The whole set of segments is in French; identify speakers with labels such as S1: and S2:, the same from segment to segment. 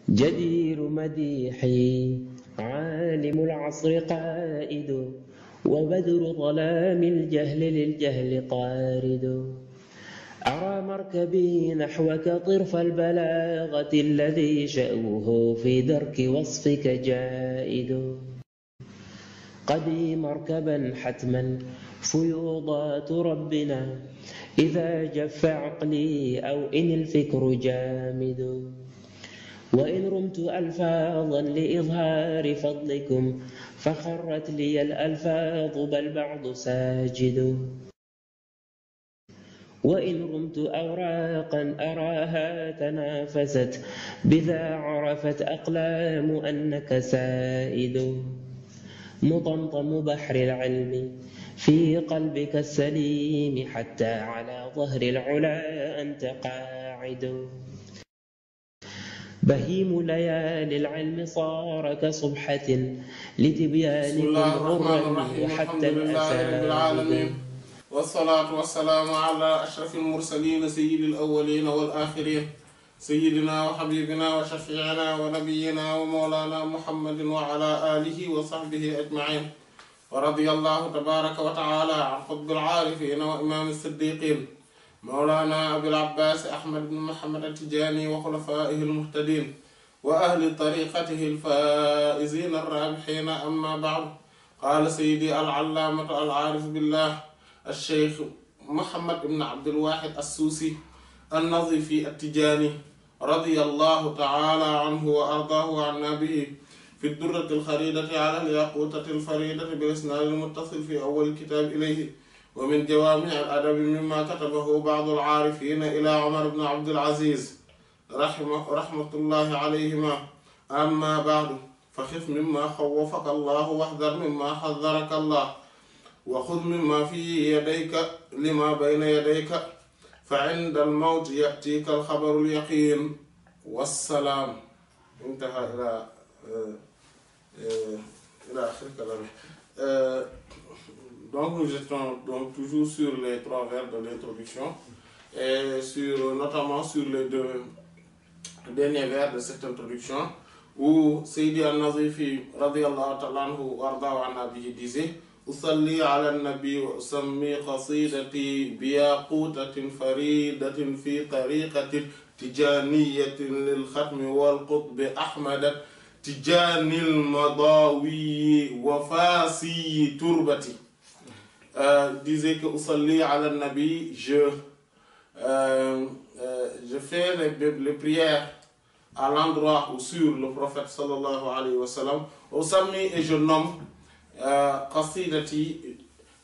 S1: جدير مديحي عالم العصر قائد وبدر ظلام الجهل للجهل طارد أرى مركبي نحوك طرف البلاغة الذي شأوه في درك وصفك جائد قدي مركبا حتما فيوضات ربنا إذا جف عقلي أو إن الفكر جامد وإن رمت ألفاظا لإظهار فضلكم فخرت لي الألفاظ بل بعض ساجد وإن رمت أوراقا أراها تنافست بذا عرفت أقلام أنك سائد مطمطم بحر العلم في قلبك السليم حتى على ظهر العلا أنت قاعد بهيم ليالي العلم صار كصبحة لتبيانكم غرا وحتى الأساعد
S2: والصلاة والسلام على أشرف المرسلين سيد الأولين والآخرين سيدنا وحبيبنا وشفيعنا ونبينا ومولانا محمد وعلى آله وصحبه أجمعين ورضي الله تبارك وتعالى عن قطب العارفين وإمام الصديقين مولانا أبي العباس أحمد بن محمد التجاني وخلفائه المهتدين وأهل طريقته الفائزين الرابحين. أما بعد، قال سيدي العلامة العارف بالله الشيخ محمد بن عبد الواحد السوسي النظيفي التجاني رضي الله تعالى عنه وأرضاه عنا به في الدرة الخريدة على الياقوتة الفريدة بالإسناد المتصل في أول الكتاب إليه ومن جوامع الأدب مما كتبه بعض العارفين إلى عمر بن عبد العزيز رحمة الله عليهما. أما بعد، فخف مما خوفك الله واحذر مما حذرك الله وخذ مما في يديك لما بين يديك فعند الموت يأتيك الخبر اليقين والسلام. انتهى إلى آخر كلامه. Donc nous étions donc toujours sur les trois vers de l'introduction et notamment sur les deux derniers vers de cette introduction où Sayyidi al-Nazifi radiyallahu ta'ala anhu warda an nabi disait usalli ala nabi wa usammi qasidati biyaqutatin faridatin fi tariqatin tijaniyatin lil khatmi wal qutbi ahmad tijani al madawi wa fasi turbati. Disait que usalli ala nabi, je fais les prières à l'endroit ou sur le prophète sallallahu alayhi wa sallam. Usami, et je nomme qasidati,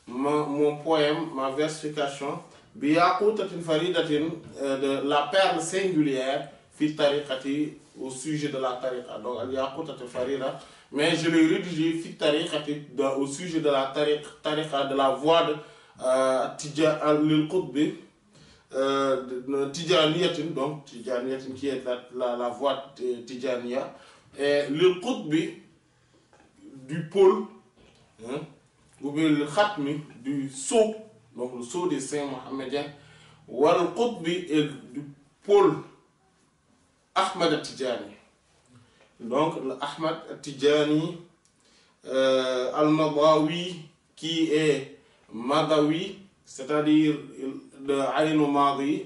S2: mon poème, ma versification, biyaqutatin faridatin, de la perle singulière, fi tariqati, au sujet de la tariqa. Donc al-yaqutatin farida, mais je l'ai rédigé fi tariqati, au sujet de la tariqa, de la voie de lil qutbi, tijaniyatin, donc tijaniyatin qui est la voie tijaniya, et lil qutbi du pôle, hein, ou bien le khatmi du sceau, donc le sceau des saints mohammediens, wal qutbi et du pôle Ahmad Tijani. Donc le Ahmad Tijani al-Madawi, qui est Madawi, c'est-à-dire de Aïn Madi,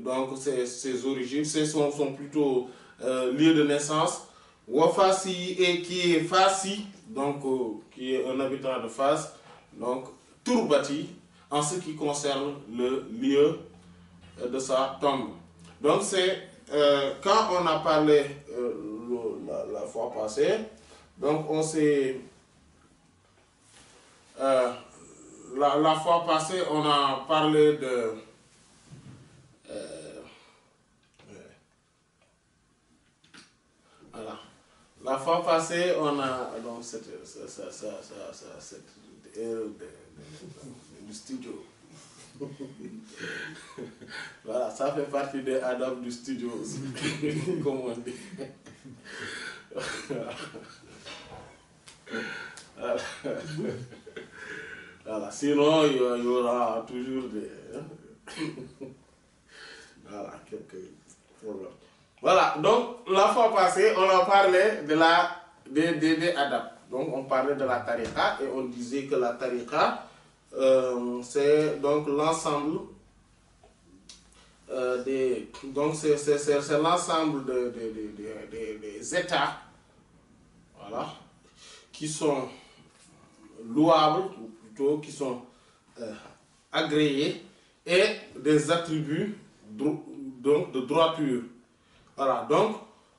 S2: donc ses origines, sont plutôt lieux de naissance. Wafasi, et qui est Fasi, donc qui est un habitant de Fas, donc Turbati, en ce qui concerne le lieu de sa tombe. Donc c'est quand on a parlé la fois passée, donc on s'est la fois passée on a parlé de voilà. La fois passée, on a donc cette erreur du studio. Voilà, ça fait partie des adab du studio aussi, comme on dit. Voilà. Voilà. Sinon, il y aura toujours des... voilà, quelques problèmes. Voilà, donc, la fois passée, on a parlé de des adab. Donc, on parlait de la tariqa et on disait que la tariqa, c'est donc l'ensemble donc c'est l'ensemble des états, voilà, qui sont louables, ou plutôt qui sont agréés, et des attributs donc de droiture. Voilà, donc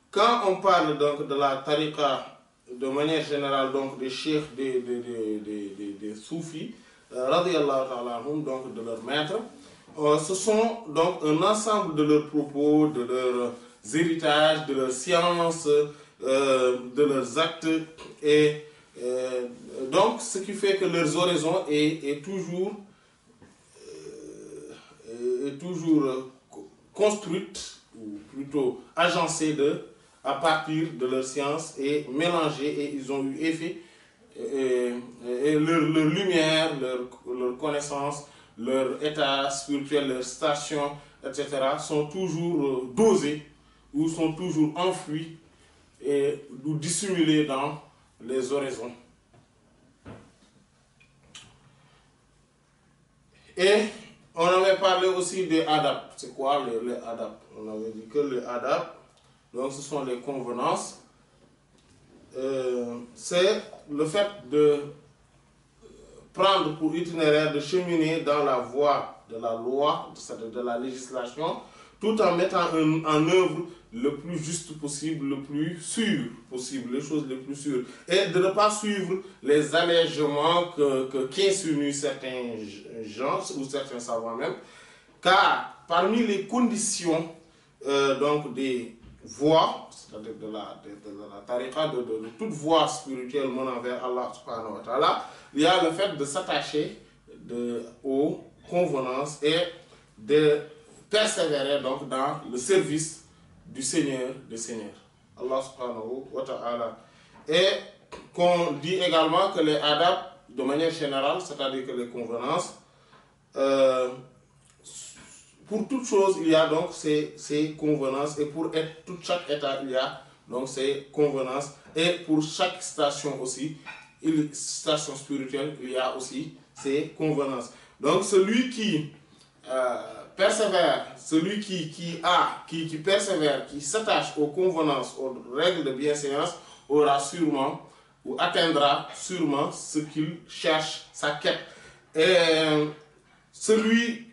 S2: quand on parle donc de la tariqa de manière générale, donc des cheikhs, des soufis, radiyallahu ta'ala anhum, donc de leurs maîtres, ce sont donc un ensemble de leurs propos, de leurs héritages, de leurs sciences, de leurs actes, et donc ce qui fait que leurs oraisons est toujours construite, ou plutôt agencée à partir de leur science et mélangée, et ils ont eu effet, et leur lumière, leur connaissance, leur état spirituel, leur station, etc., sont toujours dosés ou sont toujours enfouis ou dissimulés dans les oraisons. Et on avait parlé aussi des adab. C'est quoi les adab? On avait dit que les adab, donc ce sont les convenances. C'est le fait de prendre pour itinéraire de cheminer dans la voie de la loi, de la législation, tout en mettant en œuvre le plus juste possible, le plus sûr possible, les choses les plus sûres. Et de ne pas suivre les allègements qu'insinuent certains gens, ou certains savants même, car parmi les conditions donc des voies, c'est-à-dire de la tariqa, de toute voie spirituelle menant vers Allah subhanahu wa ta'ala, il y a le fait de s'attacher aux convenances et de persévérer donc dans le service du Seigneur des Seigneurs, Allah subhanahu wa ta'ala. Et qu'on dit également que les adab, de manière générale, c'est-à-dire que les convenances, pour toute chose, il y a donc ces convenances, et pour chaque état, il y a donc ces convenances, et pour chaque station aussi, station spirituelle, il y a aussi ces convenances. Donc celui qui persévère, celui qui persévère, qui s'attache aux convenances, aux règles de bienséance, aura sûrement, ou atteindra sûrement ce qu'il cherche, sa quête. Et celui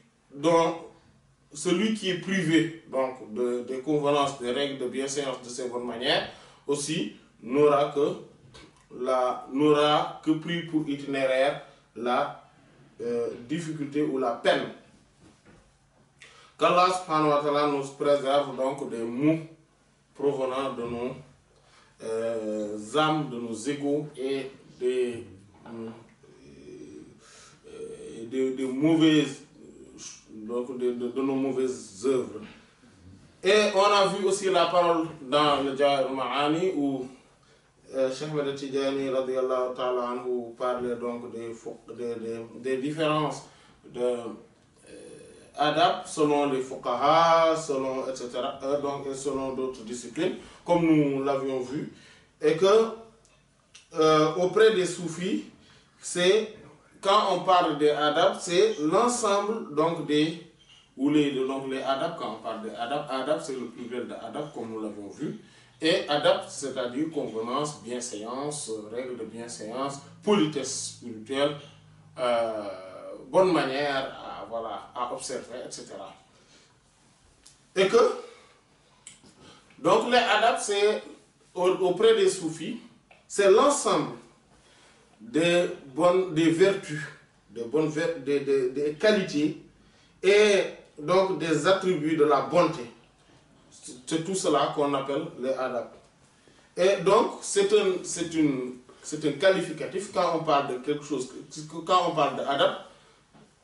S2: qui est privé donc des convenances, des règles de bienséance, de ces bonnes manières, aussi n'aura que pris pour itinéraire la difficulté ou la peine. Qu'Allah subhanahu wa ta'ala nous préserve donc des maux provenant de nos âmes, de nos égos, et des mauvaises, donc de nos mauvaises œuvres. Et on a vu aussi la parole dans le Jawahir al-Ma'ani où Cheikh Ahmed Tidjani radiyallahu ta'ala anhu parlait donc des différences de adab selon les fuqaha, selon etc., donc selon d'autres disciplines, comme nous l'avions vu, et que auprès des soufis, c'est quand on parle des adab, c'est l'ensemble donc les adab. Quand on parle des adab c'est le pluriel de adab, comme nous l'avons vu. Et adab, c'est-à-dire convenance, bienséance, règles de bienséance, politesse spirituelle, bonne manière à observer, etc. Et que, donc les adab, c'est auprès des soufis, c'est l'ensemble des vertus, des qualités, et donc des attributs de la bonté. C'est tout cela qu'on appelle les adab. Et donc, c'est un qualificatif. Quand on parle de quelque chose, quand on parle d'adab,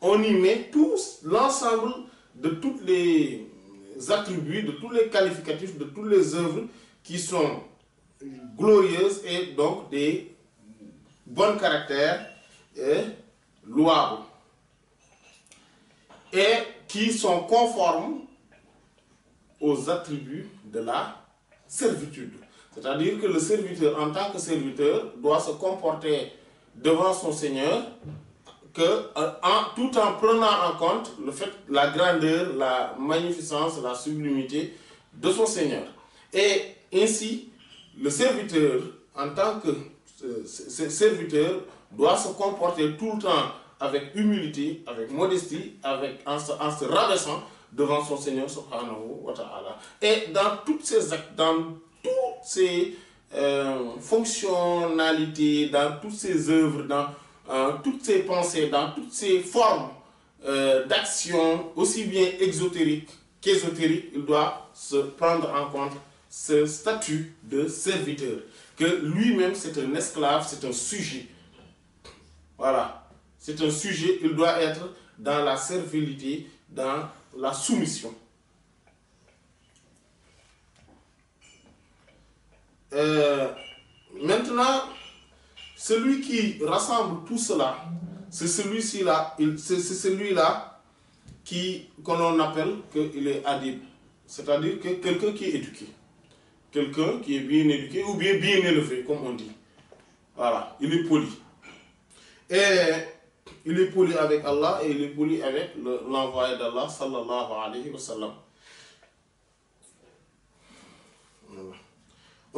S2: on y met l'ensemble de tous les attributs, de tous les qualificatifs, de toutes les œuvres qui sont glorieuses et donc des bons caractères et louables. Et qui sont conformes aux attributs de la servitude. C'est-à-dire que le serviteur, en tant que serviteur, doit se comporter devant son Seigneur tout en prenant en compte le fait, la grandeur, la magnificence, la sublimité de son Seigneur. Et ainsi, le serviteur, en tant que serviteur, doit se comporter tout le temps avec humilité, avec modestie, en se rabaissant devant son Seigneur subhanahu wa ta'ala. Et dans toutes ces actes, dans toutes ces fonctionnalités, dans toutes ces œuvres, dans toutes ces pensées, dans toutes ces formes d'action, aussi bien exotériques qu'ésotériques, il doit se prendre en compte ce statut de serviteur, que lui-même c'est un esclave, c'est un sujet. Voilà, c'est un sujet, il doit être dans la servilité, dans la soumission. Maintenant, celui qui rassemble tout cela, c'est celui-là qu'on appelle qu'il est adib, c'est-à-dire que quelqu'un qui est éduqué, quelqu'un qui est bien éduqué ou bien élevé, comme on dit. Voilà, il est poli. Et il est poli avec Allah et il est poli avec l'envoyé d'Allah, sallallahu alayhi wa sallam.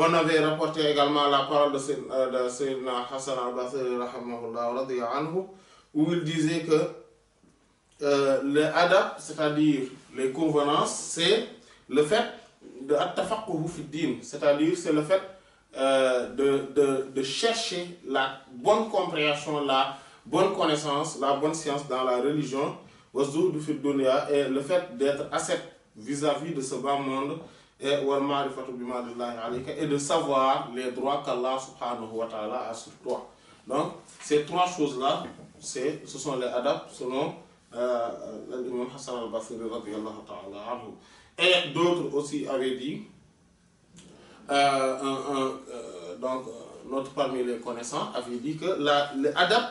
S2: On avait rapporté également la parole de Sayyidina Hassan al-Basri, où il disait que le adab, c'est-à-dire les convenances, c'est le fait de at-tafaqquhu fi din, c'est-à-dire c'est le fait de chercher la bonne compréhension, la bonne connaissance, la bonne science dans la religion, et le fait d'être ascète vis-à-vis de ce bas monde, et de savoir les droits qu'Allah subhanahu wa ta'ala a sur toi. Donc, ces trois choses-là, ce sont les adab selon l'imam Hassan al-Basri radiyallahu ta'ala anhu. Et d'autres aussi avaient dit, donc notre parmi les connaissants avait dit que les adab,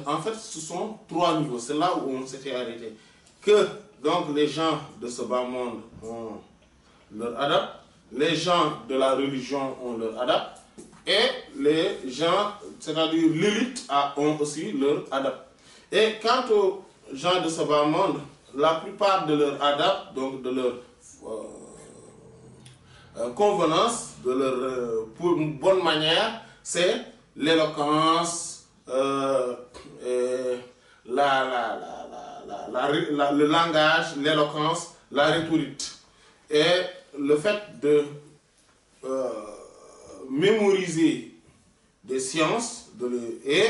S2: en fait, ce sont trois niveaux. C'est là où on s'était arrêté. Que donc les gens de ce bas monde ont leur adab, les gens de la religion ont leur adab, et les gens, c'est-à-dire l'élite, ont aussi leur adab. Et quant aux gens de ce bas monde, la plupart de leur adab, donc de leur convenance, de leur pour une bonne manière, c'est l'éloquence, le langage, l'éloquence, la rhétorique. Et le fait de mémoriser des sciences, et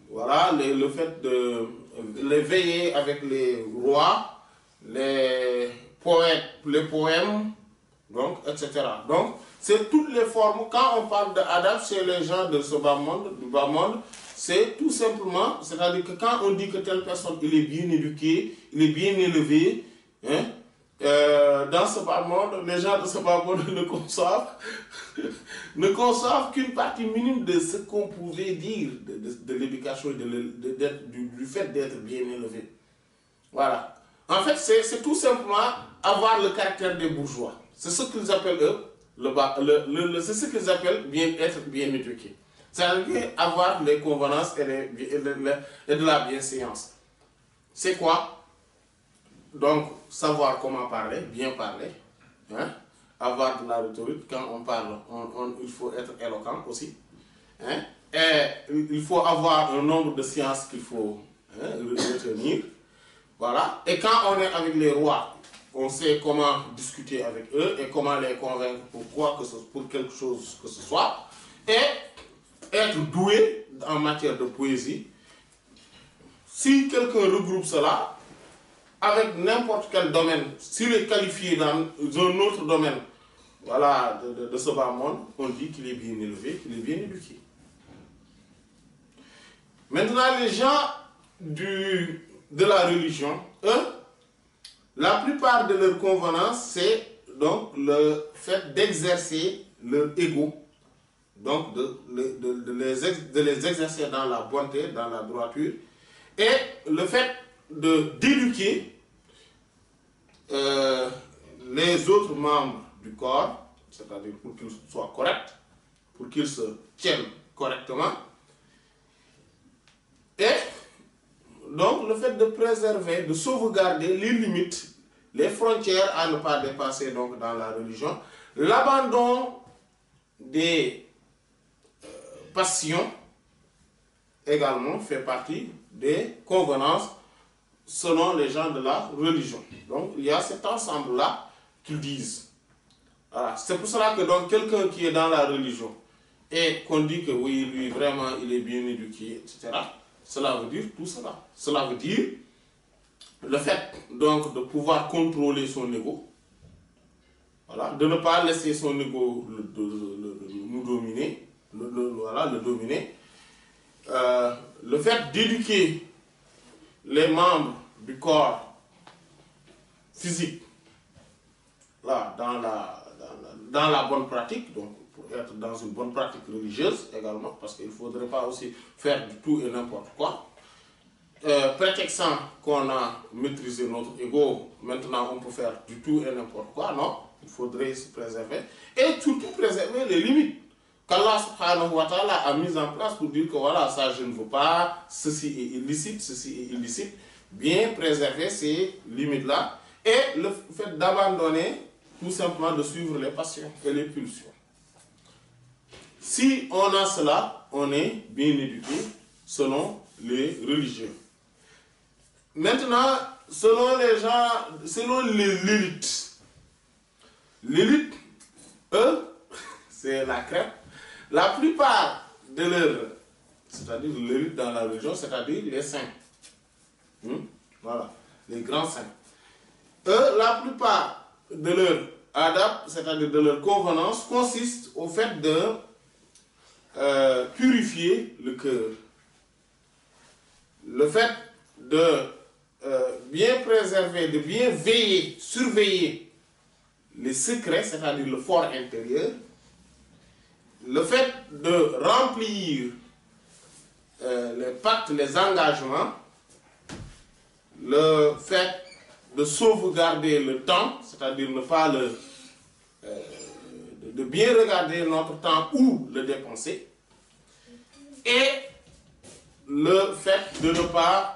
S2: voilà, le fait de les veiller avec les rois, les poètes, les poèmes, donc, etc. Donc, c'est toutes les formes. Quand on parle d'adab chez les gens de ce bas monde, c'est tout simplement, c'est-à-dire que quand on dit que telle personne, il est bien éduqué, il est bien élevé, hein, dans ce bas monde, les gens de ce bas monde ne conçoivent qu'une partie minime de ce qu'on pouvait dire de l'éducation et du fait d'être bien élevé. Voilà. En fait, c'est tout simplement avoir le caractère des bourgeois. C'est ce qu'ils appellent eux, c'est ce qu'ils appellent être bien éduqué. C'est-à-dire avoir les convenances et de la bienséance. C'est quoi? Donc, savoir comment parler, bien parler, hein? Avoir de la rhétorique. Quand on parle, il faut être éloquent aussi. Hein? Et il faut avoir un nombre de sciences qu'il faut retenir. Voilà. Et quand on est avec les rois, on sait comment discuter avec eux et comment les convaincre pour quelque chose que ce soit. Et être doué en matière de poésie. Si quelqu'un regroupe cela, avec n'importe quel domaine, s'il est qualifié dans un autre domaine, voilà, de ce bas monde, on dit qu'il est bien élevé, qu'il est bien éduqué. Maintenant, les gens de la religion, eux, la plupart de leurs convenances, c'est donc le fait d'exercer leur ego, donc de les exercer dans la bonté, dans la droiture, et le fait d'éduquer les autres membres du corps, c'est-à-dire pour qu'il soit correct, pour qu'il se tienne correctement. Et donc le fait de préserver, de sauvegarder les limites, les frontières à ne pas dépasser donc dans la religion, l'abandon des passions également fait partie des convenances selon les gens de la religion. Donc il y a cet ensemble-là qu'ils disent. Voilà. C'est pour cela que donc quelqu'un qui est dans la religion et qu'on dit que oui, lui vraiment il est bien éduqué, etc., cela veut dire tout cela. Cela veut dire le fait donc de pouvoir contrôler son ego, voilà, de ne pas laisser son ego nous dominer, le dominer, le fait d'éduquer les membres du corps physique là, dans la bonne pratique, donc pour être dans une bonne pratique religieuse également, parce qu'il ne faudrait pas aussi faire du tout et n'importe quoi. Prétextant qu'on a maîtrisé notre ego, maintenant on peut faire du tout et n'importe quoi, non, il faudrait se préserver et surtout préserver les limites qu'Allah subhanahu wa ta'ala a mises en place pour dire que voilà, ça je ne veux pas, ceci est illicite, ceci est illicite, bien préserver ces limites-là et le fait d'abandonner tout simplement de suivre les passions et les pulsions. Si on a cela, on est bien éduqué selon les religieux. Maintenant, selon les gens, selon l'élite, l'élite, eux, c'est la crêpe. La plupart de leurs, c'est-à-dire l'élite dans la religion, c'est-à-dire les saints. Voilà, les grands saints. Eux, la plupart de leurs adab, c'est-à-dire de leur convenance, consiste au fait de purifier le cœur. Le fait de bien préserver, de bien veiller, surveiller les secrets, c'est-à-dire le fort intérieur, le fait de remplir les pactes, les engagements, le fait de sauvegarder le temps, c'est-à-dire ne pas de bien regarder notre temps ou le dépenser, et le fait de ne pas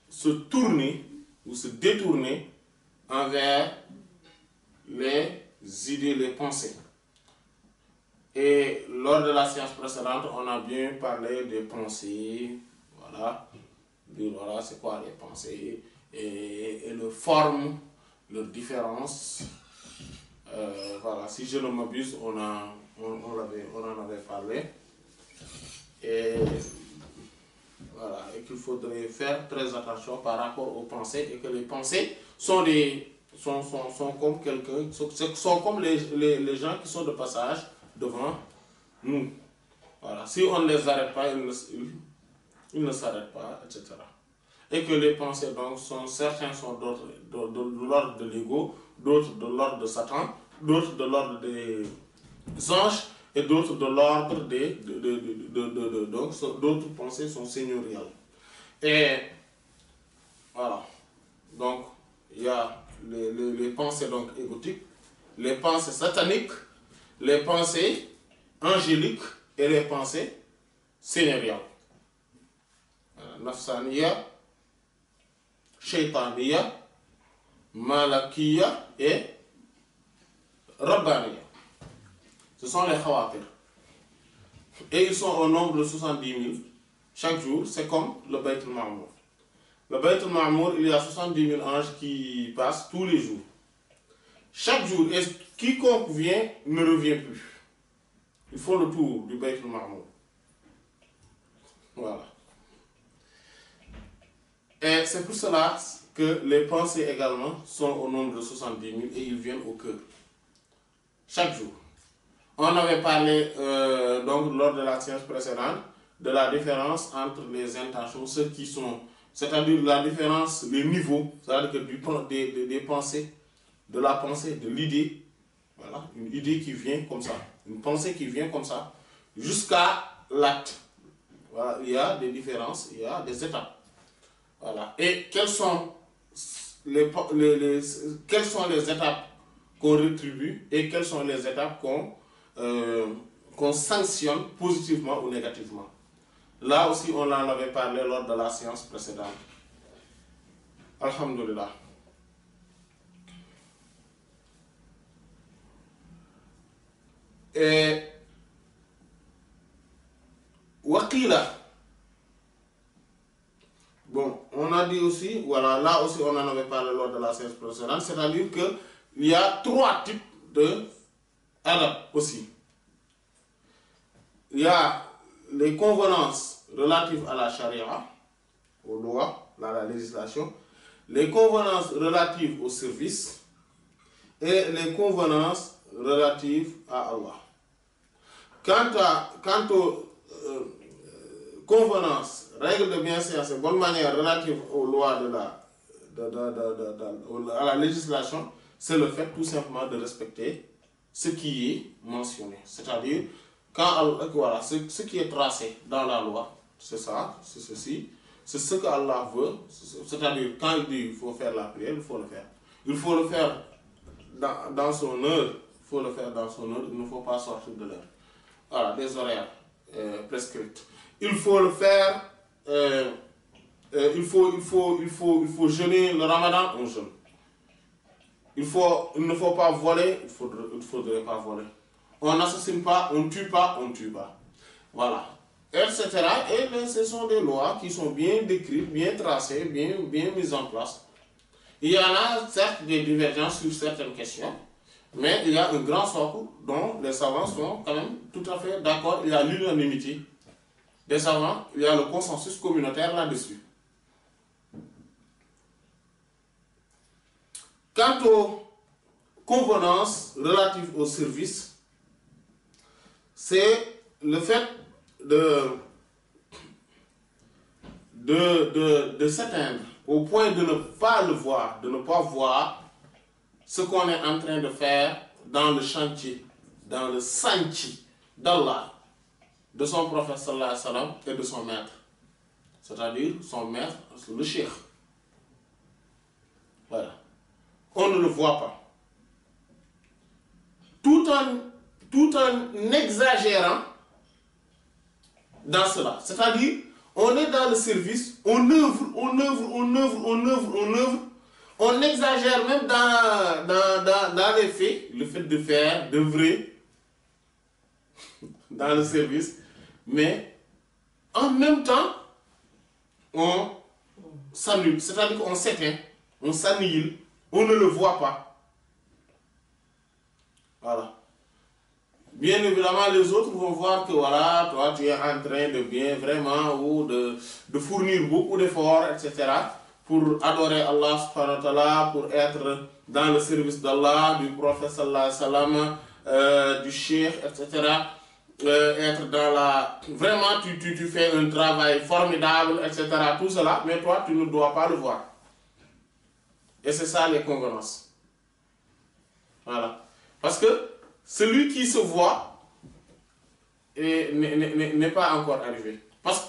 S2: se tourner ou se détourner envers les idées, les pensées. Et lors de la séance précédente, on a bien parlé des pensées, voilà, voilà c'est quoi les pensées, et leur forme, leur différence. Voilà, si je ne m'abuse, on en avait parlé. Et voilà, et qu'il faudrait faire très attention par rapport aux pensées, et que les pensées sont comme quelqu'un, sont comme les gens qui sont de passage devant nous. Voilà, si on ne les arrête pas, ils ne s'arrêtent pas, etc. Et que les pensées, donc, certains sont de l'ordre de l'ego, d'autres de l'ordre de Satan, d'autres de l'ordre des anges, et d'autres de l'ordre donc d'autres pensées sont seigneuriales. Et voilà, donc il y a les pensées donc égotiques, les pensées sataniques, les pensées angéliques et les pensées seigneuriales. Nafsaniya, Shaytaniya, Malakiya et Rabbaniya. Ce sont les khawatir. Et ils sont au nombre de 70 000 chaque jour. C'est comme le Bayt al-Ma'mour. Le Bayt al-Ma'mour, il y a 70 000 anges qui passent tous les jours. Chaque jour, et quiconque vient ne revient plus. Ils font le tour du Bayt al-Ma'mour. Voilà. Et c'est pour cela que les pensées également sont au nombre de 70 000 et ils viennent au cœur. Chaque jour. On avait parlé donc lors de la séance précédente de la différence entre les intentions, ceux qui sont, c'est-à-dire la différence, les niveaux, c'est-à-dire que des pensées, de la pensée, de l'idée, voilà, une idée qui vient comme ça, une pensée qui vient comme ça, jusqu'à l'acte. Voilà, il y a des différences, il y a des étapes. Voilà. Et quelles sont les étapes qu'on rétribue et quelles sont les étapes qu'on sanctionne positivement ou négativement. Là aussi, on en avait parlé lors de la séance précédente. Alhamdulillah. Et Waqila. Bon, on a dit aussi, voilà, là aussi on en avait parlé lors de la séance précédente, c'est-à-dire qu'il y a 3 types de adab aussi. Il y a les convenances relatives à la charia, aux lois, à la législation, les convenances relatives au service et les convenances relatives à Allah. Quant aux convenances, règles de bienséance et bonne manière relatives aux lois à la législation, c'est le fait tout simplement de respecter ce qui est mentionné. C'est-à-dire, voilà, ce qui est tracé dans la loi, c'est ça, c'est ceci, c'est ce qu'Allah veut. C'est-à-dire, quand il dit qu'il faut faire la prière, il faut le faire. Il faut le faire dans son heure, il faut le faire dans son heure, il ne faut pas sortir de l'heure. Voilà, des horaires prescrits. Il faut le faire, il faut jeûner le ramadan, on jeûne. Il ne faut pas voler, il ne faudrait pas voler. On n'assassine pas, on ne tue pas, on ne tue pas. Voilà, etc. Et ce sont des lois qui sont bien décrites, bien tracées, bien mises en place. Il y en a certes des divergences sur certaines questions, mais il y a un grand socle dont les savants sont quand même tout à fait d'accord. Il y a l'unanimité des savants, il y a le consensus communautaire là-dessus. Quant aux convenances relatives au service, c'est le fait de s'atteindre au point de ne pas le voir, de ne pas voir ce qu'on est en train de faire dans le chantier, dans le sentier d'Allah, de son prophète sallallahu alayhi wa sallam et de son maître. C'est-à-dire son maître, le cheikh. Voilà. On ne le voit pas. Tout en exagérant dans cela. C'est-à-dire, on est dans le service, on œuvre, on exagère même dans les faits, le fait de faire, d'œuvrer dans le service, mais en même temps, on s'annule, c'est-à-dire qu'on s'éteint, on s'annihile, on ne le voit pas. Voilà. Bien évidemment, les autres vont voir que voilà, toi tu es en train de bien vraiment ou de fournir beaucoup d'efforts, etc. pour adorer Allah subhanahu wa ta'ala, pour être dans le service d'Allah, du prophète sallallahu alayhi wa sallam, du cheikh, etc. Être dans la... Vraiment, tu fais un travail formidable, etc. Tout cela, mais toi, tu ne dois pas le voir. Et c'est ça les convenances. Voilà. Parce que celui qui se voit n'est pas encore arrivé.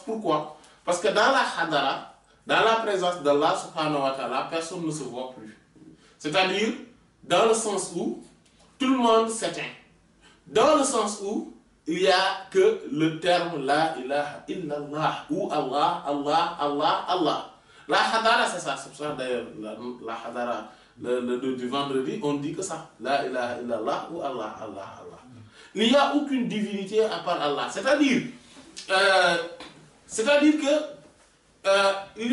S2: Pourquoi? Parce que dans la hadara, dans la présence d'Allah subhanahu wa ta'ala, personne ne se voit plus. C'est-à-dire, dans le sens où tout le monde s'éteint. Dans le sens où il n'y a que le terme La ilaha illallah ou Allah, Allah, Allah, Allah. La hadara, c'est ça. C'est pour ça d'ailleurs, la hadara du vendredi, on dit que ça. La ilaha illallah ou Allah, Allah, Allah. Il n'y a aucune divinité à part Allah. C'est-à-dire que il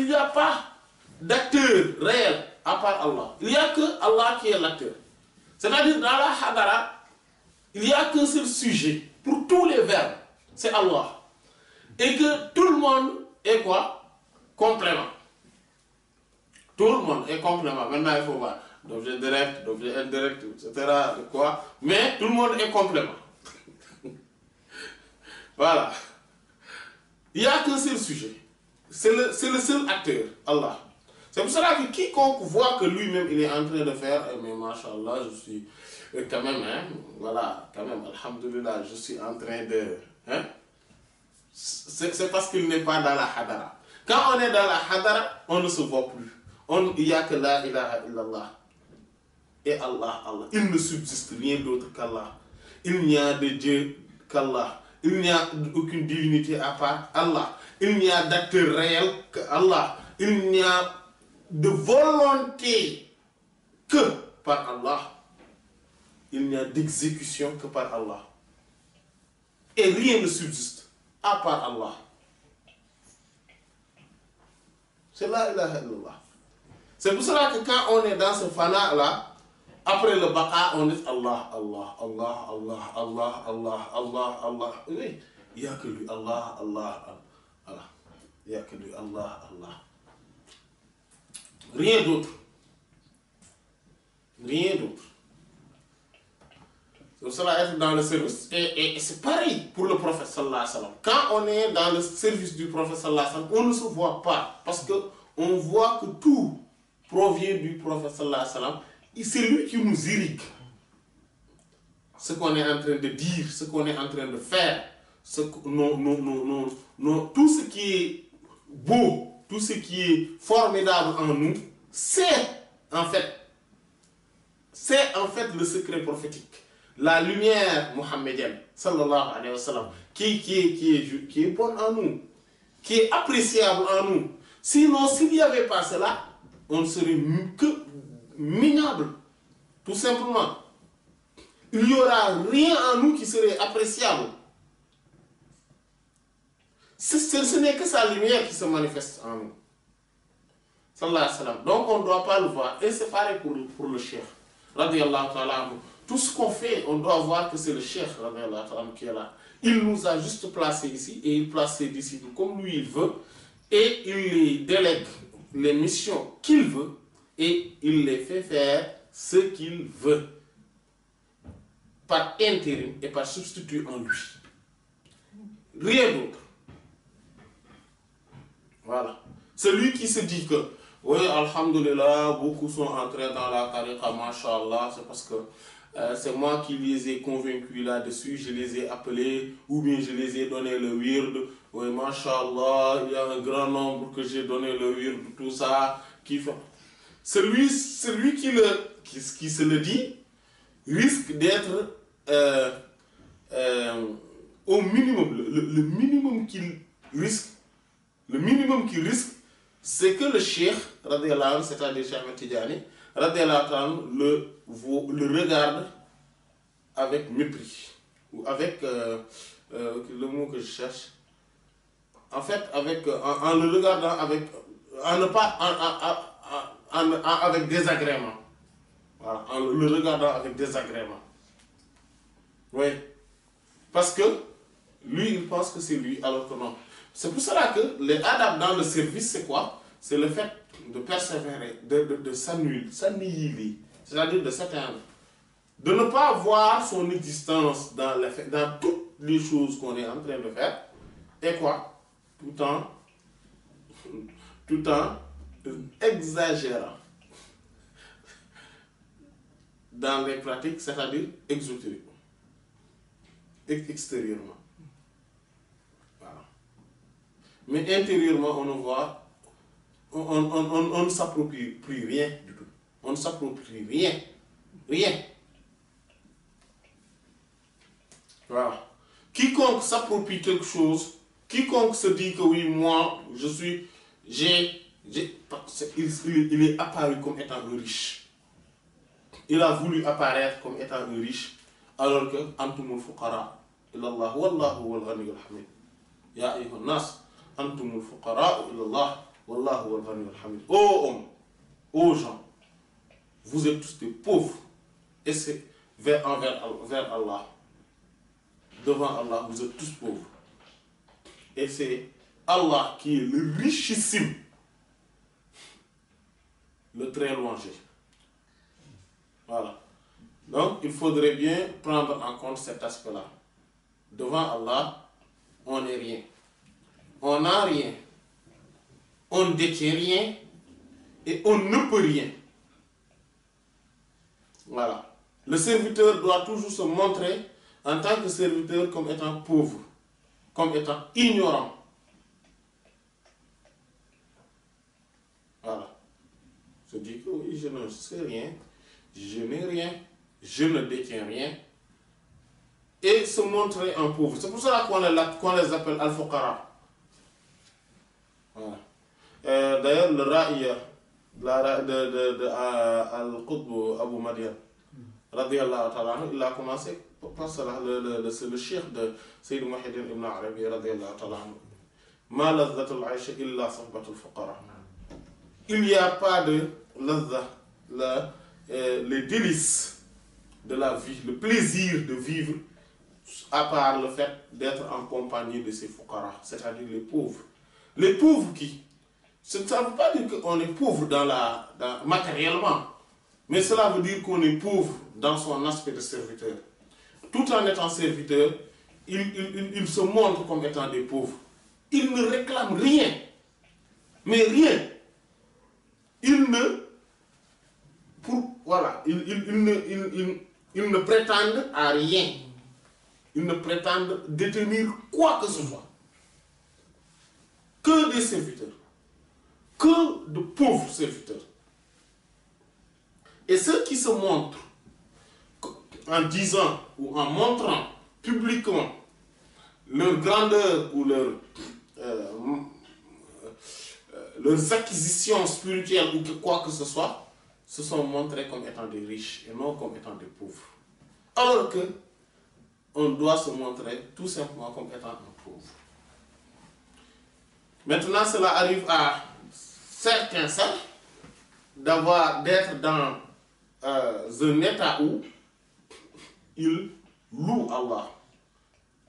S2: n'y a pas d'acteur réel à part Allah. Il n'y a que Allah qui est l'acteur. C'est-à-dire dans la hadara, il n'y a qu'un seul sujet pour tous les verbes, c'est Allah. Et que tout le monde est quoi? Complément. Tout le monde est complément. Maintenant, il faut voir d'objet direct, d'objet indirect, etc. Quoi. Mais tout le monde est complément. Voilà. Il n'y a qu'un seul sujet. C'est le seul acteur, Allah. C'est pour cela que quiconque voit que lui-même il est en train de faire, mais machallah, je suis quand même, hein, voilà, quand même, alhamdulillah, je suis en train de... Hein, c'est parce qu'il n'est pas dans la hadara. Quand on est dans la hadara, on ne se voit plus. Il n'y a que la ilaha illallah. et Allah, Allah. Il ne subsiste rien d'autre qu'Allah. Il n'y a de Dieu qu'Allah. Il n'y a aucune divinité à part Allah. Il n'y a d'acteur réel qu'Allah. Il n'y a de volonté que par Allah. Il n'y a d'exécution que par Allah. Et rien ne subsiste à part Allah. C'est la ilaha illallah. C'est pour cela que quand on est dans ce fana-là, après le baqa, on dit Allah, Allah, Allah, Allah, Allah, Allah, Allah, Allah. Oui, il n'y a que lui, Allah, Allah, Allah. Il n'y a que lui, Allah, Allah. Rien d'autre. Rien d'autre. C'est pour cela être dans le service. Et c'est pareil pour le prophète sallallahu alayhi wa sallam. Quand on est dans le service du prophète sallallahu alayhi wa sallam, on ne se voit pas. Parce qu'on voit que tout provient du prophète sallallahu alayhi wa sallam. Et c'est lui qui nous irrigue. Ce qu'on est en train de dire, ce qu'on est en train de faire, tout ce qui est beau, tout ce qui est formidable en nous, c'est en fait le secret prophétique. La lumière mohammedienne, sallallahu alayhi wa sallam, qui est bonne en nous, qui est appréciable en nous. Sinon, s'il n'y avait pas cela, on ne serait que minable, tout simplement. Il n'y aura rien en nous qui serait appréciable. Ce n'est que sa lumière qui se manifeste en nous. Sallallahu alayhi wa sallam. Donc on ne doit pas le voir. Et c'est pareil pour le cheikh. Radiyallahu ta'ala. Tout ce qu'on fait, on doit voir que c'est le cheikh radiyallahu ta'ala qui est là. Il nous a juste placés ici et il place ses disciples comme lui il veut. Et il les délègue les missions qu'il veut. Et il les fait faire ce qu'il veut. Par intérim et par substitut en lui. Rien d'autre. Voilà. Celui qui se dit que, oui, alhamdulillah, beaucoup sont entrés dans la tariqa, mashallah, c'est parce que c'est moi qui les ai convaincus là-dessus, je les ai appelés, ou bien je les ai donné le wird. Oui, mashallah, il y a un grand nombre que j'ai donné le wird, tout ça, qui fait. Celui qui se le dit risque d'être au minimum, le minimum qu'il risque. Le minimum qu'il risque, c'est que le cheikh, radiyallahu anhu, c'est-à-dire Cheikh Ahmed Tidiane, radiyallahu anhu, le regarde avec mépris. Ou avec le mot que je cherche. En fait, en le regardant avec. Avec désagrément. Voilà, en le regardant avec désagrément. Oui. Parce que lui, il pense que c'est lui, alors que non. C'est pour cela que les adaptes dans le service, c'est quoi? C'est le fait de persévérer, de s'annihiler, c'est-à-dire de s'éteindre. De ne pas voir son existence dans toutes les choses qu'on est en train de faire. Et quoi? Tout en exagérant dans les pratiques, c'est-à-dire exotériquement, extérieurement. Mais intérieurement, on ne voit, on ne s'approprie rien du tout. On ne s'approprie rien. Rien. Voilà. Quiconque s'approprie quelque chose, quiconque se dit que oui, moi, je suis, il est apparu comme étant un riche. Il a voulu apparaître comme étant un riche, alors que antumul fuqara ilallah wallahu wal ghaniyyul hamid. Ya ayyuhan nas. Antumul fuqara ilallah, wallahu wal ghaniyyul hamid. Ô hommes, ô gens, vous êtes tous des pauvres. Et c'est vers Allah. Devant Allah, vous êtes tous pauvres. Et c'est Allah qui est le richissime, le très louangé. Voilà. Donc, il faudrait bien prendre en compte cet aspect-là. Devant Allah, on n'est rien. On n'a rien, on ne détient rien et on ne peut rien. Voilà. Le serviteur doit toujours se montrer en tant que serviteur comme étant pauvre, comme étant ignorant. Voilà. Je dis que oui, je ne sais rien, je n'ai rien, je ne détiens rien, et se montrer un pauvre. C'est pour cela qu'on les appelle al-fuqara. Voilà. D'ailleurs, le raïa de Al-Qutb Abu Madian, radiyallahu ta'ala, il a commencé par cela, c'est le cheikh de Sayyid Muhyiddin ibn Arabi, radiyallahu ta'ala. Ma lazzatul aïcha illa sahbatul fuqara. Il n'y a pas de lazza, les délices de la vie, le plaisir de vivre, à part le fait d'être en compagnie de ces fuqara, c'est-à-dire les pauvres. Les pauvres qui? Ça ne veut pas dire qu'on est pauvre matériellement, mais cela veut dire qu'on est pauvre dans son aspect de serviteur. Tout en étant serviteur, il se montre comme étant des pauvres. Il ne réclame rien, mais rien. Il ne prétendent à rien. Ils ne prétendent détenir quoi que ce soit. Que des serviteurs. Que de pauvres serviteurs. Et ceux qui se montrent en disant ou en montrant publiquement leur grandeur ou leurs acquisitions spirituelles ou quoi que ce soit, se sont montrés comme étant des riches et non comme étant des pauvres. Alors que on doit se montrer tout simplement comme étant un pauvre. Maintenant, cela arrive à certains saints d'être dans un état où ils louent Allah.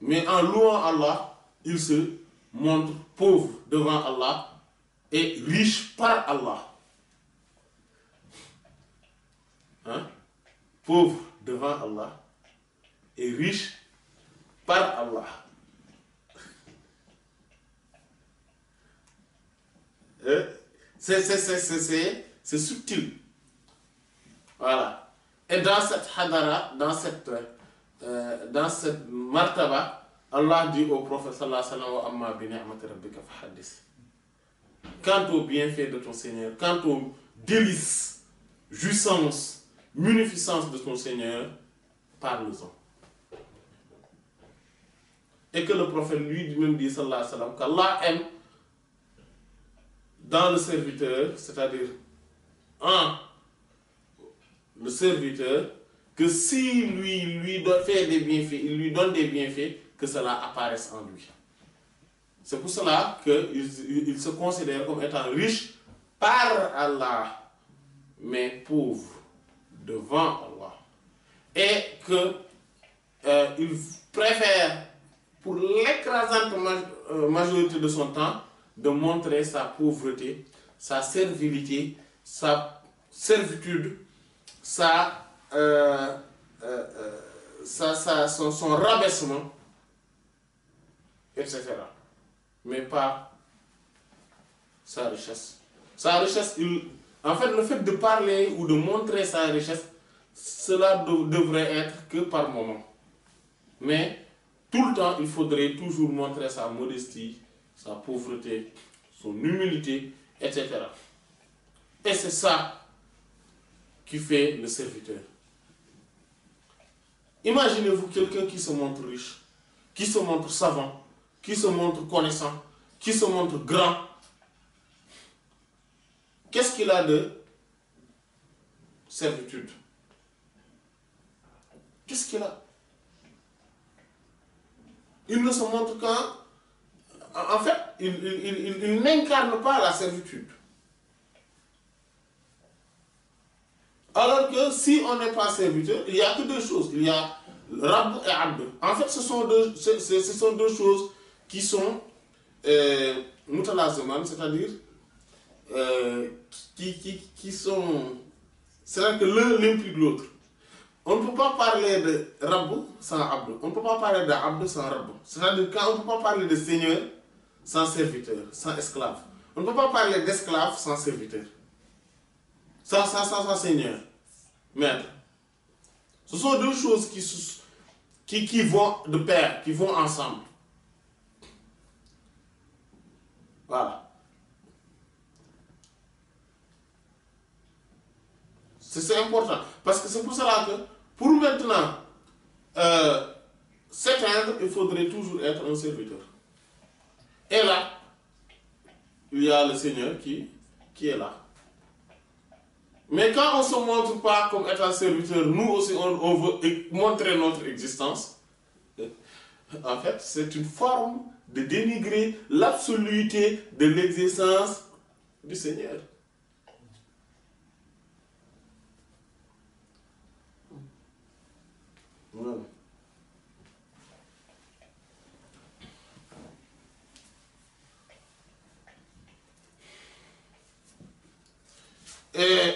S2: Mais en louant Allah, ils se montrent pauvres devant Allah et riches par Allah. Hein? Pauvres devant Allah et riches par Allah. C'est subtil. Voilà. Et dans cette hadara, dans cette martaba, Allah dit au prophète sallallahu alayhi wa sallam, amma bi ni'mati rabbika fahaddis. Quant au bienfait de ton Seigneur, quant aux délices, jouissances, munificence de ton Seigneur, parle-en. Et que le prophète lui-même dit, sallallahu alayhi wa sallam, qu'Allah aime dans le serviteur, c'est-à-dire en le serviteur, que si lui fait des bienfaits, il lui donne des bienfaits, que cela apparaisse en lui. C'est pour cela qu'il se considère comme étant riche par Allah, mais pauvre devant Allah. Et qu'il préfère, pour l'écrasante majorité de son temps, de montrer sa pauvreté, sa servilité, sa servitude, son rabaissement, etc. Mais pas sa richesse. Sa richesse, en fait, le fait de parler ou de montrer sa richesse, cela devrait être que par moment. Mais tout le temps, il faudrait toujours montrer sa modestie, sa pauvreté, son humilité, etc. Et c'est ça qui fait le serviteur. Imaginez-vous quelqu'un qui se montre riche, qui se montre savant, qui se montre connaissant, qui se montre grand. Qu'est-ce qu'il a de servitude? Qu'est-ce qu'il a? Il ne se montre qu'en... En fait, il n'incarne pas la servitude. Alors que si on n'est pas serviteur, il n'y a que deux choses. Il y a Rabb et Abd. En fait, ce sont deux choses qui sont mutalaziman, c'est-à-dire qui sont... C'est-à-dire que l'un implique l'autre. On ne peut pas parler de Rabb sans Abd. On ne peut pas parler d'Abd sans Rabb. C'est-à-dire qu'on ne peut pas parler de Seigneur sans serviteur, sans esclave. On ne peut pas parler d'esclave sans serviteur. Sans Seigneur, maître. Ce sont deux choses qui vont de pair, qui vont ensemble. Voilà. C'est important. Parce que c'est pour cela que, pour maintenant s'éteindre, il faudrait toujours être un serviteur. Et là, il y a le Seigneur qui est là. Mais quand on ne se montre pas comme étant serviteur, nous aussi on veut montrer notre existence. En fait, c'est une forme de dénigrer l'absoluité de l'existence du Seigneur. Voilà. Et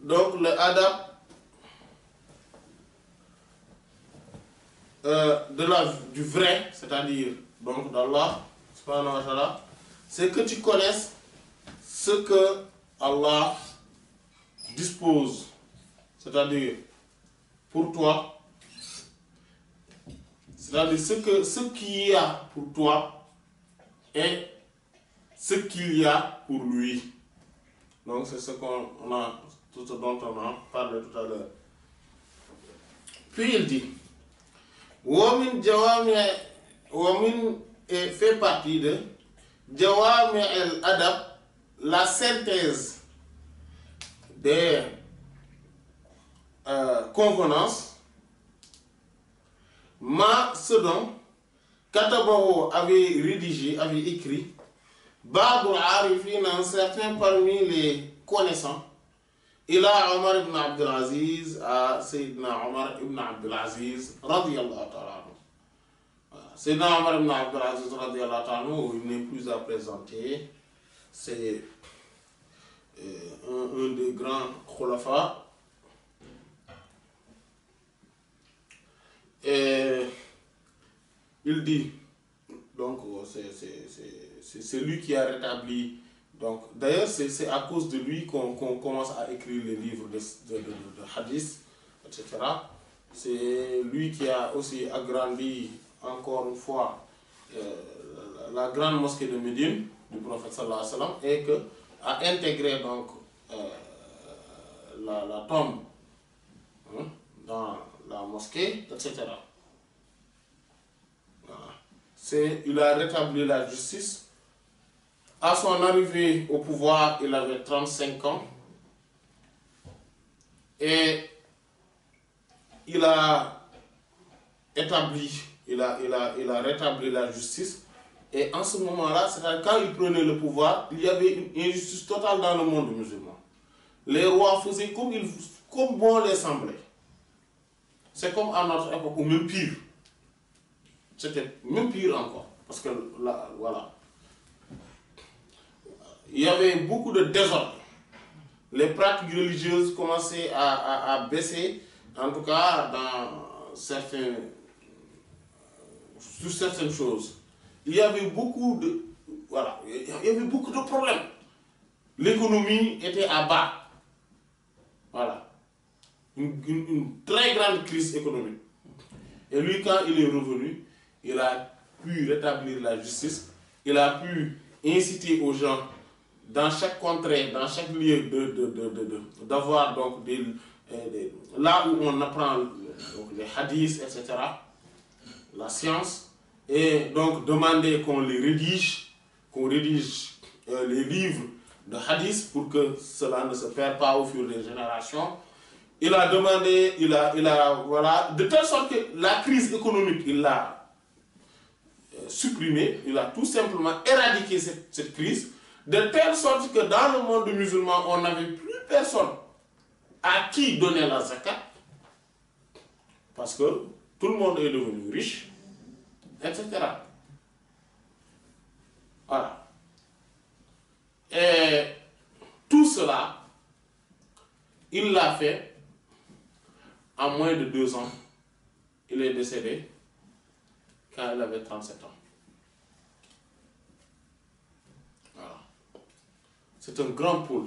S2: donc le adab du vrai, c'est-à-dire donc d'Allah, subhanahu wa ta'ala, c'est que tu connaisses ce que Allah dispose, c'est-à-dire pour toi, c'est-à-dire ce qu'il y a pour toi et ce qu'il y a pour lui. Donc c'est ce tout ce dont on a parlé tout à l'heure. Puis il dit, Wamin Jawami fait partie de Jawami al-Adab, la synthèse des convenances, ce dont Katabaho avait rédigé, avait écrit, Badr Arifin, certains parmi les connaissants, il a Omar ibn Abdul Aziz, à Sayyidina Omar ibn Abdul Aziz, radiyallahu ta'ala. Sayyidina Omar ibn Abdul Aziz, radiyallahu ta'ala, il n'est plus à présenter. C'est un des grands khulafa. Et il dit, donc c'est lui qui a rétabli. Donc, d'ailleurs, c'est à cause de lui qu'on commence à écrire les livres de hadith, etc. C'est lui qui a aussi agrandi, encore une fois, la grande mosquée de Médine, du prophète sallallahu alayhi wa sallam, et que a intégré donc la tombe dans la mosquée, etc. Voilà. Il a rétabli la justice. À son arrivée au pouvoir, il avait 35 ans. Et il a établi, il a rétabli la justice. Et en ce moment-là, c'est-à-dire quand il prenait le pouvoir, il y avait une injustice totale dans le monde musulman. Les rois faisaient comme bon les semblait. C'est comme à notre époque, ou même pire. C'était même pire encore. Parce que là, voilà. Il y avait beaucoup de désordre. Les pratiques religieuses commençaient à baisser, en tout cas sur certaines choses. Il y avait beaucoup de, voilà, il y avait beaucoup de problèmes. L'économie était à bas. Voilà. Une très grande crise économique. Et lui, quand il est revenu, il a pu rétablir la justice. Il a pu inciter aux gens dans chaque contrée, dans chaque lieu, d'avoir donc là où on apprend donc, les hadiths, etc., la science, et donc demander qu'on rédige les livres de hadiths pour que cela ne se perde pas au fur des générations. Il a demandé, voilà, de telle sorte que la crise économique, il l'a supprimée, il a tout simplement éradiqué cette crise, de telle sorte que dans le monde musulman, on n'avait plus personne à qui donner la zakat, parce que tout le monde est devenu riche, etc. Voilà. Et tout cela, il l'a fait en moins de 2 ans. Il est décédé quand il avait 37 ans. Voilà. C'est un grand pôle,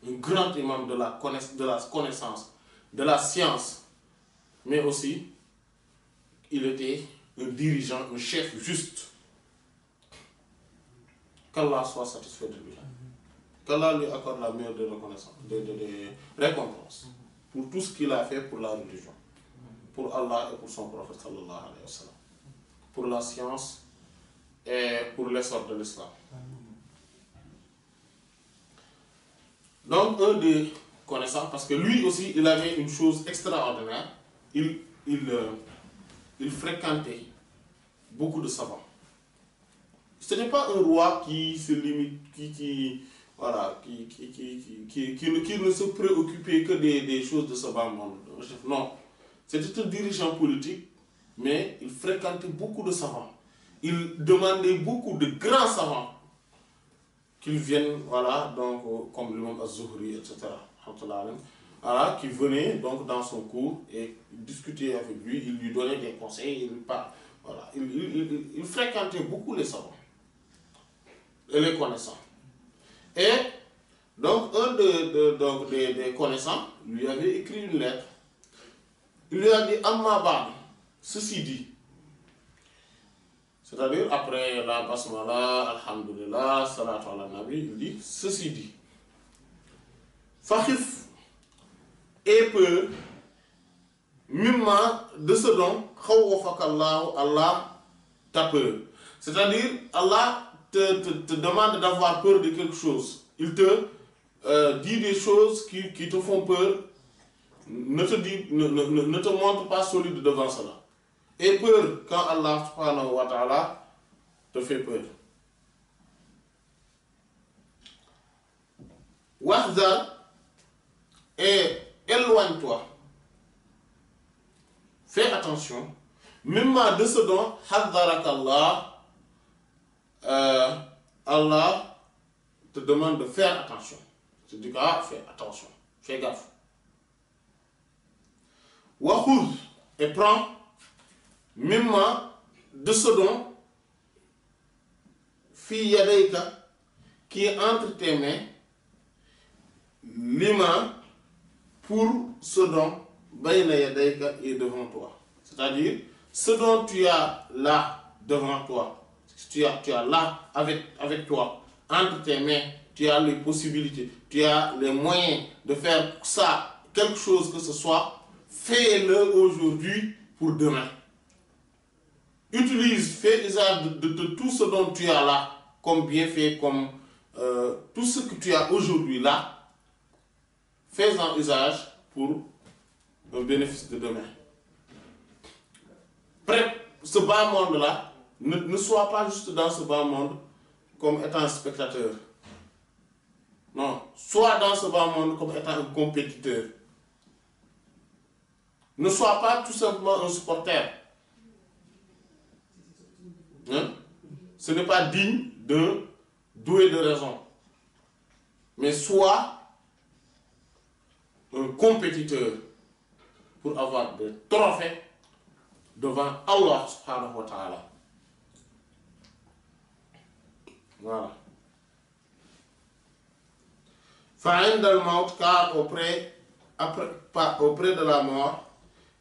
S2: un grand imam de la connaissance, de la science, mais aussi, il était un dirigeant, un chef juste. Qu'Allah soit satisfait de lui. Qu'Allah lui accorde la meilleure des reconnaissances, des récompenses. pour tout ce qu'il a fait pour la religion, pour Allah et pour son prophète sallallahu alayhi wa sallam, pour la science et pour l'essor de l'islam. Donc un des connaissants, parce que lui aussi il avait une chose extraordinaire, il fréquentait beaucoup de savants. Ce n'est pas un roi qui se limite, qui ne se préoccupait que des choses de ce bas monde. Non, c'était un dirigeant politique, mais il fréquentait beaucoup de savants. Il demandait beaucoup de grands savants qu'ils viennent, voilà, donc comme l'imam Az-Zuhri, etc., voilà, qui venaient donc dans son cours et discuter avec lui, il lui donnait des conseils, voilà, il fréquentait beaucoup les savants et les connaissants. Et donc un des connaissants lui avait écrit une lettre. Il lui a dit Amma ba'd, ceci dit. C'est-à-dire après la basmala, alhamdulillah, salatu ala nabi, il dit ceci dit. Fakhif et peur, mimma de ce dont khawwafakallahu, Allah t'a peur. C'est-à-dire Allah te demande d'avoir peur de quelque chose. Il te dit des choses qui te font peur. Ne te montre pas solide devant cela. Et peur quand Allah subhanahu wa ta'ala te fait peur. Wahzar, et éloigne-toi. Fais attention. Même de ce dont Hazzarakallah, Allah te demande de faire attention. Tu dis fais attention, fais gaffe. Wahouz, et prends, même de ce dont fi yadayka, qui est entre tes mains, lima, pour ce dont bayna yadayka est devant toi. C'est-à-dire, ce dont tu as là devant toi, tu as là avec toi, entre tes mains, tu as les possibilités, tu as les moyens de faire ça, quelque chose que ce soit, fais-le aujourd'hui pour demain. Fais usage de tout ce dont tu as là, comme bienfait, comme tout ce que tu as aujourd'hui là, fais-en usage pour un bénéfice de demain. Ce bas monde-là, ne sois pas juste dans ce bas monde comme étant un spectateur. Non, sois dans ce bas monde comme étant un compétiteur. Ne sois pas tout simplement un supporter. Hein? Ce n'est pas digne d'un doué de raison. Mais sois un compétiteur pour avoir des trophées devant Allah subhanahu wa ta'ala. Voilà. Fa'inda al-maut, car auprès de la mort,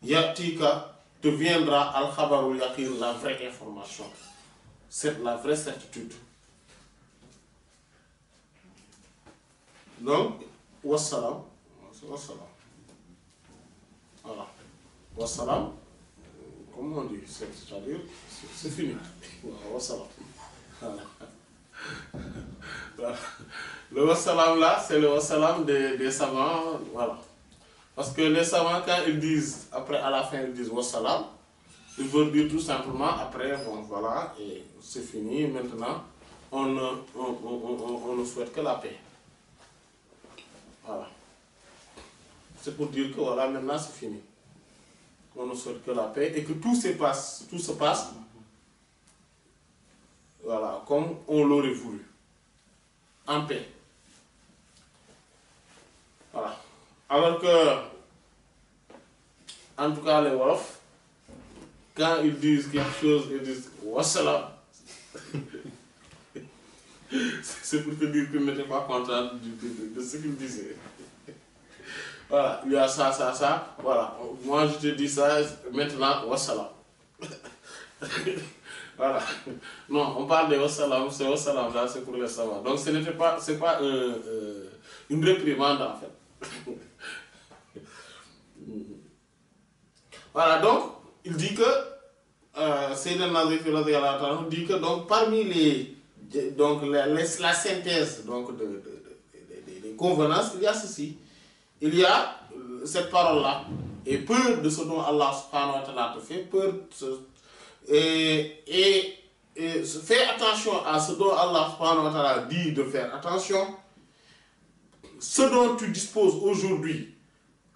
S2: yatika te viendra al-khabarul yaqin, la vraie information. C'est la vraie certitude. Donc, wassalam. Voilà. Wassalam, comment on dit? C'est-à-dire, c'est fini. Wassalam. Voilà. Voilà. Le wassalam là, c'est le wassalam des savants. Voilà. Parce que les savants, quand ils disent, après à la fin, ils disent wassalam, ils veulent dire tout simplement, après, bon voilà, et c'est fini, maintenant, on ne souhaite que la paix. Voilà. C'est pour dire que voilà, maintenant c'est fini. On ne souhaite que la paix et que tout se passe, voilà, comme on l'aurait voulu. En paix. Voilà. Alors que, en tout cas, les Wolof, quand ils disent quelque chose, ils disent wassalam. C'est pour te dire qu'ils n'étaient pas contents de ce qu'ils disaient. Voilà, il y a ça, voilà. Moi je te dis ça, maintenant, wassalam. Voilà. Non, on parle de wassalam, c'est wassalam, là, c'est pour les savants. Donc ce n'est pas, c'est pas une réprimande en fait. Voilà, donc, il dit que, Sayyidina Nazif radiyallahu ta'ala dit que, donc, parmi la synthèse donc, des convenances, il y a ceci. Il y a cette parole-là, et peur de ce dont Allah subhanahu wa ta'ala te fait, et fais attention à ce dont Allah subhanahu wa ta'ala dit de faire attention. Ce dont tu disposes aujourd'hui,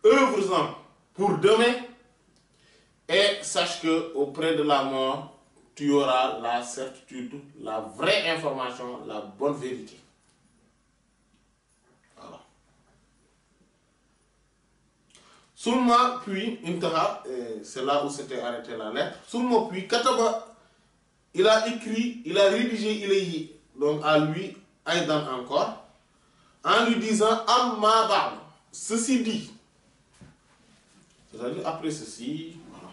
S2: œuvre-en pour demain, et sache que auprès de la mort, tu auras la certitude, la vraie information, la bonne vérité. Voilà. Seulement puis, intaha, c'est là où s'était arrêtée la lettre. Seulement puis, Kataba, il a écrit, il a rédigé ilayhi, donc à lui, Aïdan encore, en lui disant Amma ba'd, ceci dit, c'est-à-dire après ceci, voilà.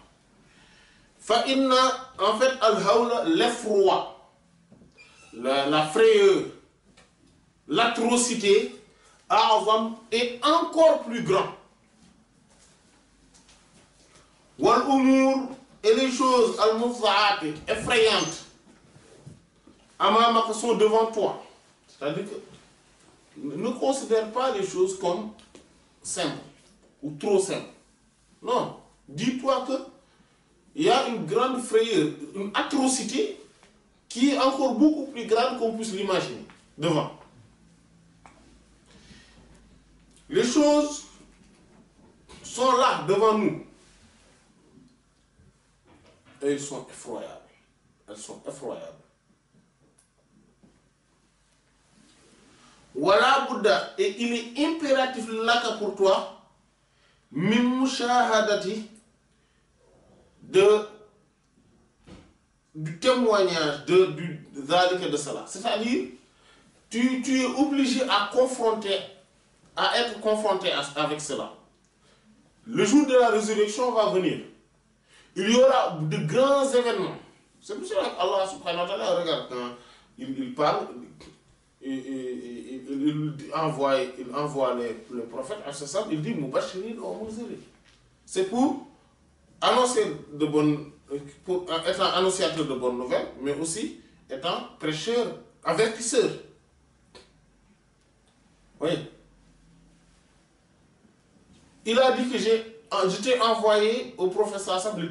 S2: Fa inna, en fait, al-hawla, l'effroi, la frayeur, l'atrocité, a'zam est encore plus grand. Wal umur, et les choses al-mufza'at, effrayantes, amamaka sont devant toi. C'est-à-dire que ne considère pas les choses comme simples ou trop simples. Non, dis-toi que il y a une grande frayeur, une atrocité qui est encore beaucoup plus grande qu'on puisse l'imaginer devant. Les choses sont là devant nous et elles sont effroyables. Elles sont effroyables. Wala Bouddha, et il est impératif là pour toi, mim mushahadati, du témoignage du zalika de cela. C'est-à-dire, tu es obligé à être confronté avec cela. Le jour de la résurrection va venir. Il y aura de grands événements. C'est pour cela qu'Allah subhanahu wa ta'ala, regarde, quand il parle, il envoie les prophètes, il dit Mubashirin ou Munzirin. C'est pour annoncer pour être annonciateur de bonnes nouvelles, mais aussi étant prêcheur, avertisseur. Oui. Il a dit que je t'ai envoyé au prophète sallallahu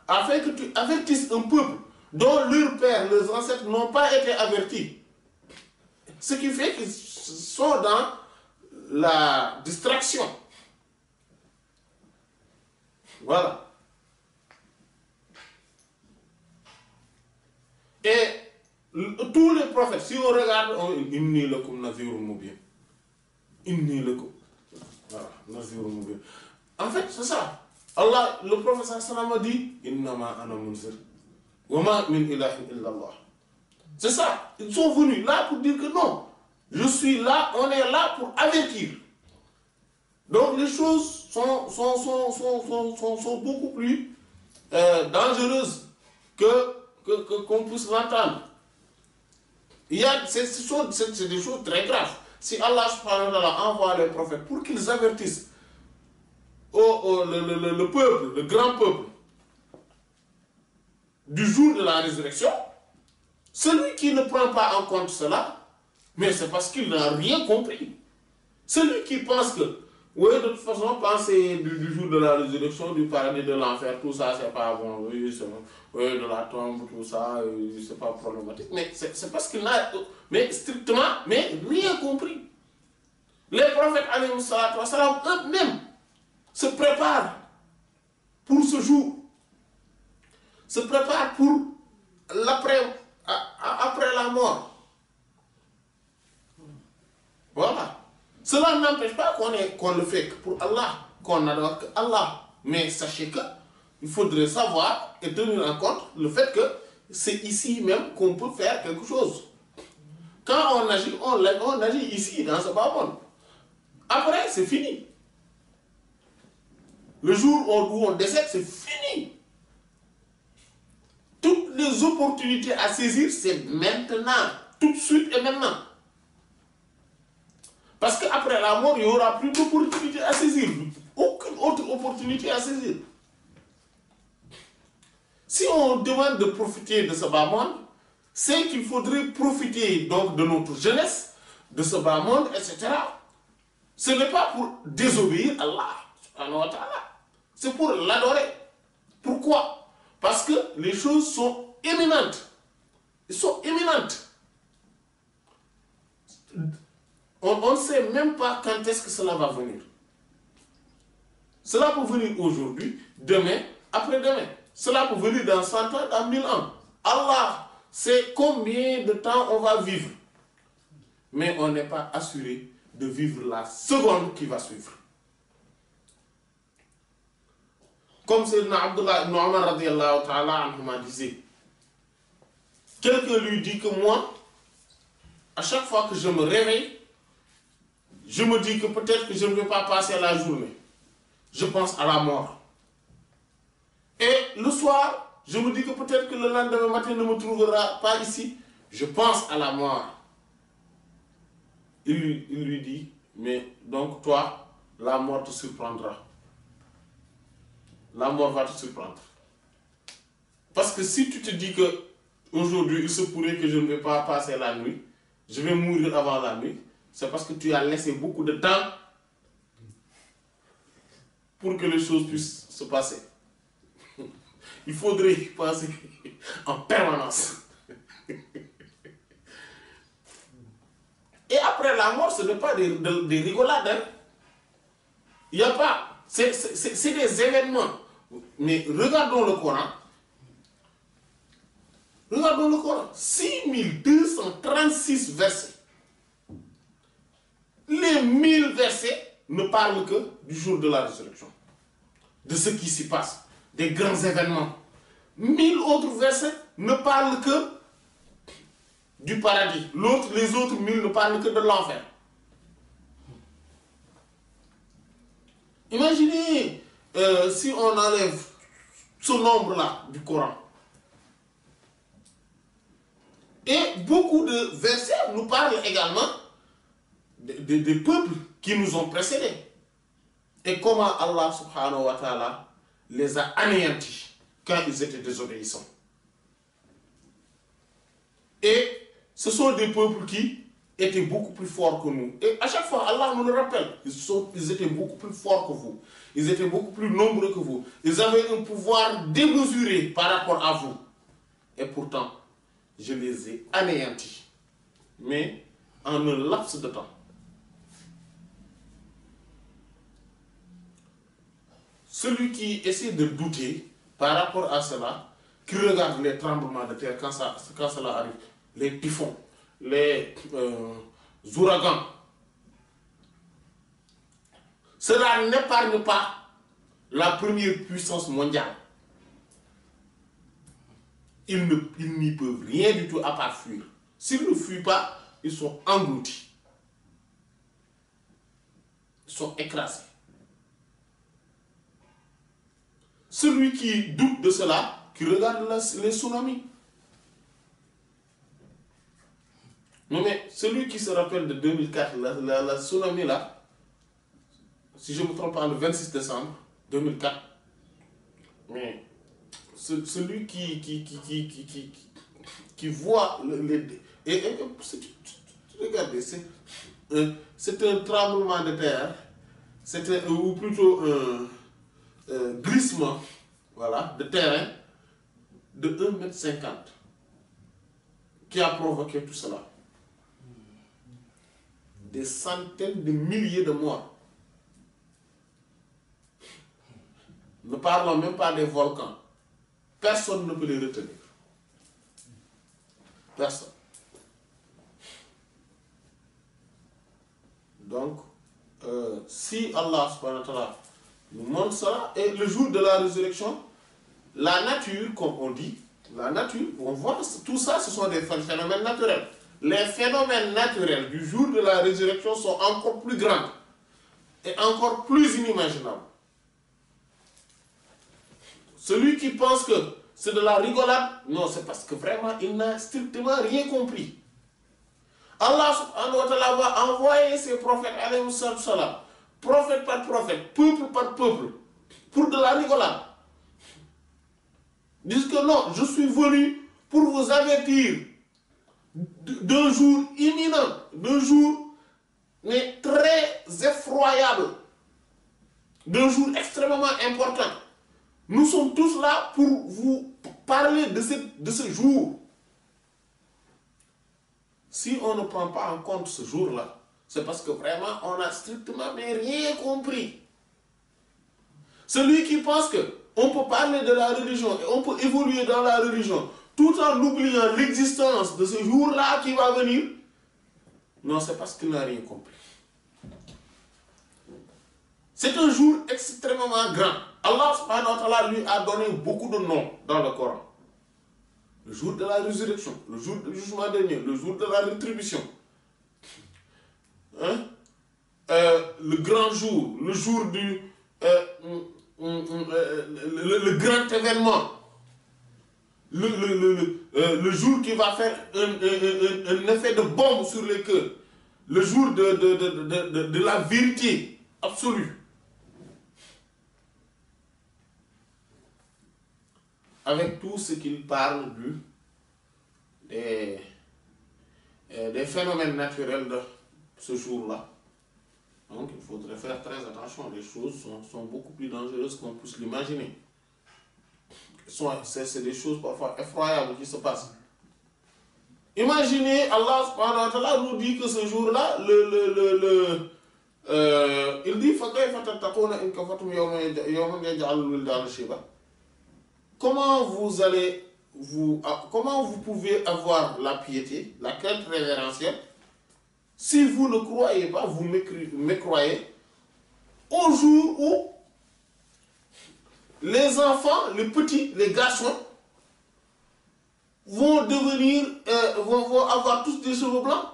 S2: afin que tu avertisses un peuple dont leurs pères, leurs ancêtres n'ont pas été avertis. Ce qui fait qu'ils sont dans la distraction. Voilà. Et tous les prophètes, si on regarde, inni lakum nazirun mubin. Inni lakum. Voilà, nazirun mubin. En fait, c'est ça. Allah, le prophète sallallahu alayhi wa sallam a dit, innama ana munzir. Wama min ilahin illallah. C'est ça. Ils sont venus là pour dire que non. Je suis là, on est là pour avertir. Donc les choses sont beaucoup plus dangereuses qu'on puisse l'entendre. C'est des choses très graves. Si Allah subhanahu wa ta'ala envoie les prophètes pour qu'ils avertissent le peuple, le grand peuple, du jour de la résurrection, celui qui ne prend pas en compte cela, mais c'est parce qu'il n'a rien compris. Celui qui pense que, oui, de toute façon, penser du jour de la résurrection, du paradis, de l'enfer, tout ça, c'est pas bon, oui, de la tombe, tout ça, c'est pas problématique. Mais c'est parce qu'il n'a, mais strictement, mais rien compris. Les prophètes, eux-mêmes, se préparent pour ce jour, se préparent pour après la mort. Voilà. Cela n'empêche pas qu'on le fait que pour Allah, qu'on adore que Allah. Mais sachez qu'il faudrait savoir et tenir en compte le fait que c'est ici même qu'on peut faire quelque chose. Quand on agit ici, dans ce bas monde. Après, c'est fini. Le jour où on décède, c'est fini. Toutes les opportunités à saisir, c'est maintenant. Tout de suite et maintenant. Parce qu'après la mort, il n'y aura plus d'opportunités à saisir. opportunité à saisir. Si on demande de profiter de ce bas monde, c'est qu'il faudrait profiter donc de notre jeunesse, de ce bas monde, etc. Ce n'est pas pour désobéir à Allah, subhanahu wa ta'ala. C'est pour l'adorer. Pourquoi? Parce que les choses sont éminentes. Elles sont éminentes. On ne sait même pas quand est-ce que cela va venir. Cela peut venir aujourd'hui, demain, après-demain. Cela peut venir dans 100 ans, dans 1000 ans. Allah sait combien de temps on va vivre. Mais on n'est pas assuré de vivre la seconde qui va suivre. Comme Sayyidina Abdullah ibn Umar radiyallahu ta'ala anhuma disait, quelqu'un lui dit que moi, à chaque fois que je me réveille, je me dis que peut-être que je ne vais pas passer la journée. Je pense à la mort. Et le soir, je me dis que peut-être que le lendemain matin ne me trouvera pas ici. Je pense à la mort. Il lui dit, mais donc toi, la mort te surprendra. La mort va te surprendre. Parce que si tu te dis que aujourd'hui, il se pourrait que je ne vais pas passer la nuit, je vais mourir avant la nuit, c'est parce que tu as laissé beaucoup de temps pour que les choses puissent se passer. Il faudrait y penser en permanence. Et après la mort, ce n'est pas des rigolades. Hein? Il n'y a pas. C'est des événements. Mais regardons le Coran. Regardons le Coran. 6236 versets. Les 1000 versets ne parlent que du jour de la résurrection. De ce qui s'y passe. Des grands événements. 1000 autres versets ne parlent que du paradis. Les autres 1000 ne parlent que de l'enfer. Imaginez si on enlève ce nombre-là du Coran. Et beaucoup de versets nous parlent également des peuples qui nous ont précédés. Et comment Allah subhanahu wa ta'ala les a anéantis quand ils étaient désobéissants. Et ce sont des peuples qui étaient beaucoup plus forts que nous. Et à chaque fois, Allah nous le rappelle. Ils étaient beaucoup plus forts que vous. Ils étaient beaucoup plus nombreux que vous. Ils avaient un pouvoir démesuré par rapport à vous. Et pourtant, je les ai anéantis. Mais en un laps de temps. Celui qui essaie de douter par rapport à cela, qui regarde les tremblements de terre quand cela arrive, les typhons, les ouragans, cela n'épargne pas la première puissance mondiale. Ils n'y peuvent rien du tout à part fuir. S'ils ne fuient pas, ils sont engloutis. Ils sont écrasés. Celui qui doute de cela, qui regarde les tsunamis. Non mais celui qui se rappelle de 2004, la tsunami là, si je ne me trompe pas, le 26 décembre 2004, mais celui qui voit regardez, c'est un tremblement de terre, ou plutôt un glissement, voilà, de terrain de 1,50 m qui a provoqué tout cela. Des centaines de milliers de morts. Ne parlons même pas des volcans. Personne ne peut les retenir. Personne. Donc, si Allah subhanahu wa ta'ala nous montre ça, et le jour de la résurrection, la nature, comme on dit, la nature, on voit tout ça, ce sont des phénomènes naturels. Les phénomènes naturels du jour de la résurrection sont encore plus grands et encore plus inimaginables. Celui qui pense que c'est de la rigolade, non, c'est parce que vraiment il n'a strictement rien compris. Allah subhanahu wa ta'ala va envoyer ses prophètes, alayhi salam, prophète par prophète, peuple par peuple, pour de la rigolade. Disent que non, je suis venu pour vous avertir d'un jour imminent, d'un jour mais très effroyable, d'un jour extrêmement important. Nous sommes tous là pour vous parler de ce jour. Si on ne prend pas en compte ce jour-là, c'est parce que vraiment on n'a strictement rien compris. Celui qui pense qu'on peut parler de la religion et on peut évoluer dans la religion tout en oubliant l'existence de ce jour-là qui va venir, non, c'est parce qu'il n'a rien compris. C'est un jour extrêmement grand. Allah subhanahu wa ta'ala lui a donné beaucoup de noms dans le Coran. Le jour de la résurrection, le jour du jugement dernier, le jour de la rétribution. Hein? Le grand jour, le jour du... le grand événement. Le jour qui va faire un effet de bombe sur les cœurs. Le jour de la vérité absolue. Avec tout ce qu'il parle des phénomènes naturels de ce jour-là. Donc il faudrait faire très attention. Les choses sont beaucoup plus dangereuses qu'on puisse l'imaginer. C'est des choses parfois effroyables qui se passent. Imaginez, Allah subhanahu wa ta'ala nous dit que ce jour-là, il dit comment vous pouvez avoir la piété, la crainte révérentielle, si vous ne croyez pas, vous mécroyez, au jour où les enfants, les petits, les garçons, vont devenir, vont avoir tous des cheveux blancs.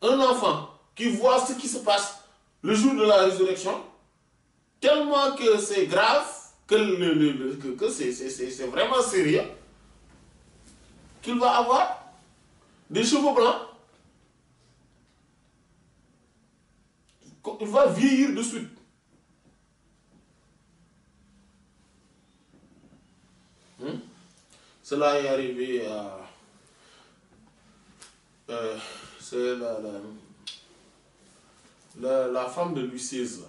S2: Un enfant qui voit ce qui se passe le jour de la résurrection, tellement que c'est grave, que c'est vraiment sérieux, qu'il va avoir des cheveux blancs. Il va vieillir de suite. Cela est arrivé à... c'est la femme de Louis XVI,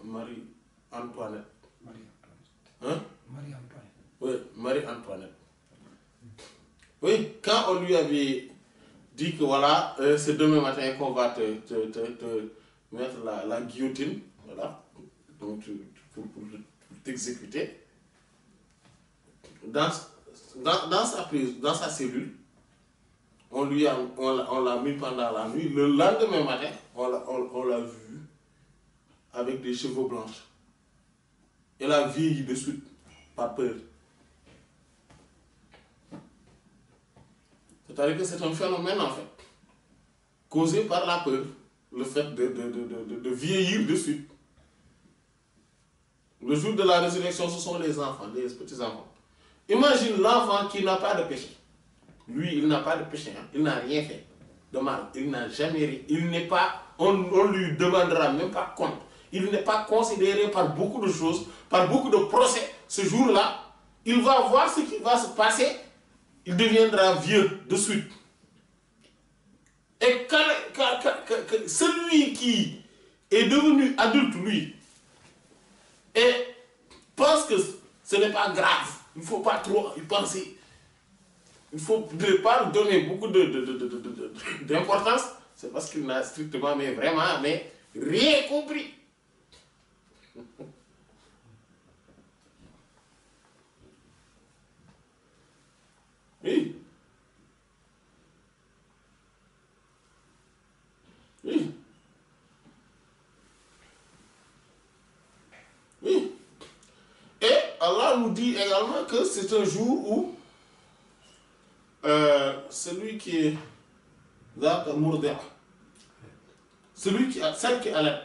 S2: Marie-Antoinette. Hein? Marie-Antoinette. Oui, Marie-Antoinette. Oui, quand on lui avait dit que voilà, c'est demain matin qu'on va te mettre la guillotine, voilà, donc pour t'exécuter, dans sa cellule, on l'a mis pendant la nuit. Le lendemain matin, on l'a vu avec des cheveux blancs. Elle a vieilli de suite, par peur. C'est-à-dire que c'est un phénomène en fait, causé par la peur, le fait de vieillir de suite. Le jour de la résurrection, ce sont les enfants, les petits-enfants. Imagine l'enfant qui n'a pas de péché. Lui, il n'a pas de péché, hein. Il n'a rien fait de mal. Il n'a jamais rien. Il n'est pas, on lui demandera même pas compte. Il n'est pas considéré par beaucoup de choses, par beaucoup de procès. Ce jour-là, il va voir ce qui va se passer. Il deviendra vieux de suite. Et celui qui est devenu adulte, lui, et pense que ce n'est pas grave, il ne faut pas trop y penser, il ne faut pas donner beaucoup d'importance, c'est parce qu'il n'a strictement, mais vraiment, mais rien compris. Oui. Oui. Oui. Et Allah nous dit également que c'est un jour où celui qui est celui qui a celle qui allait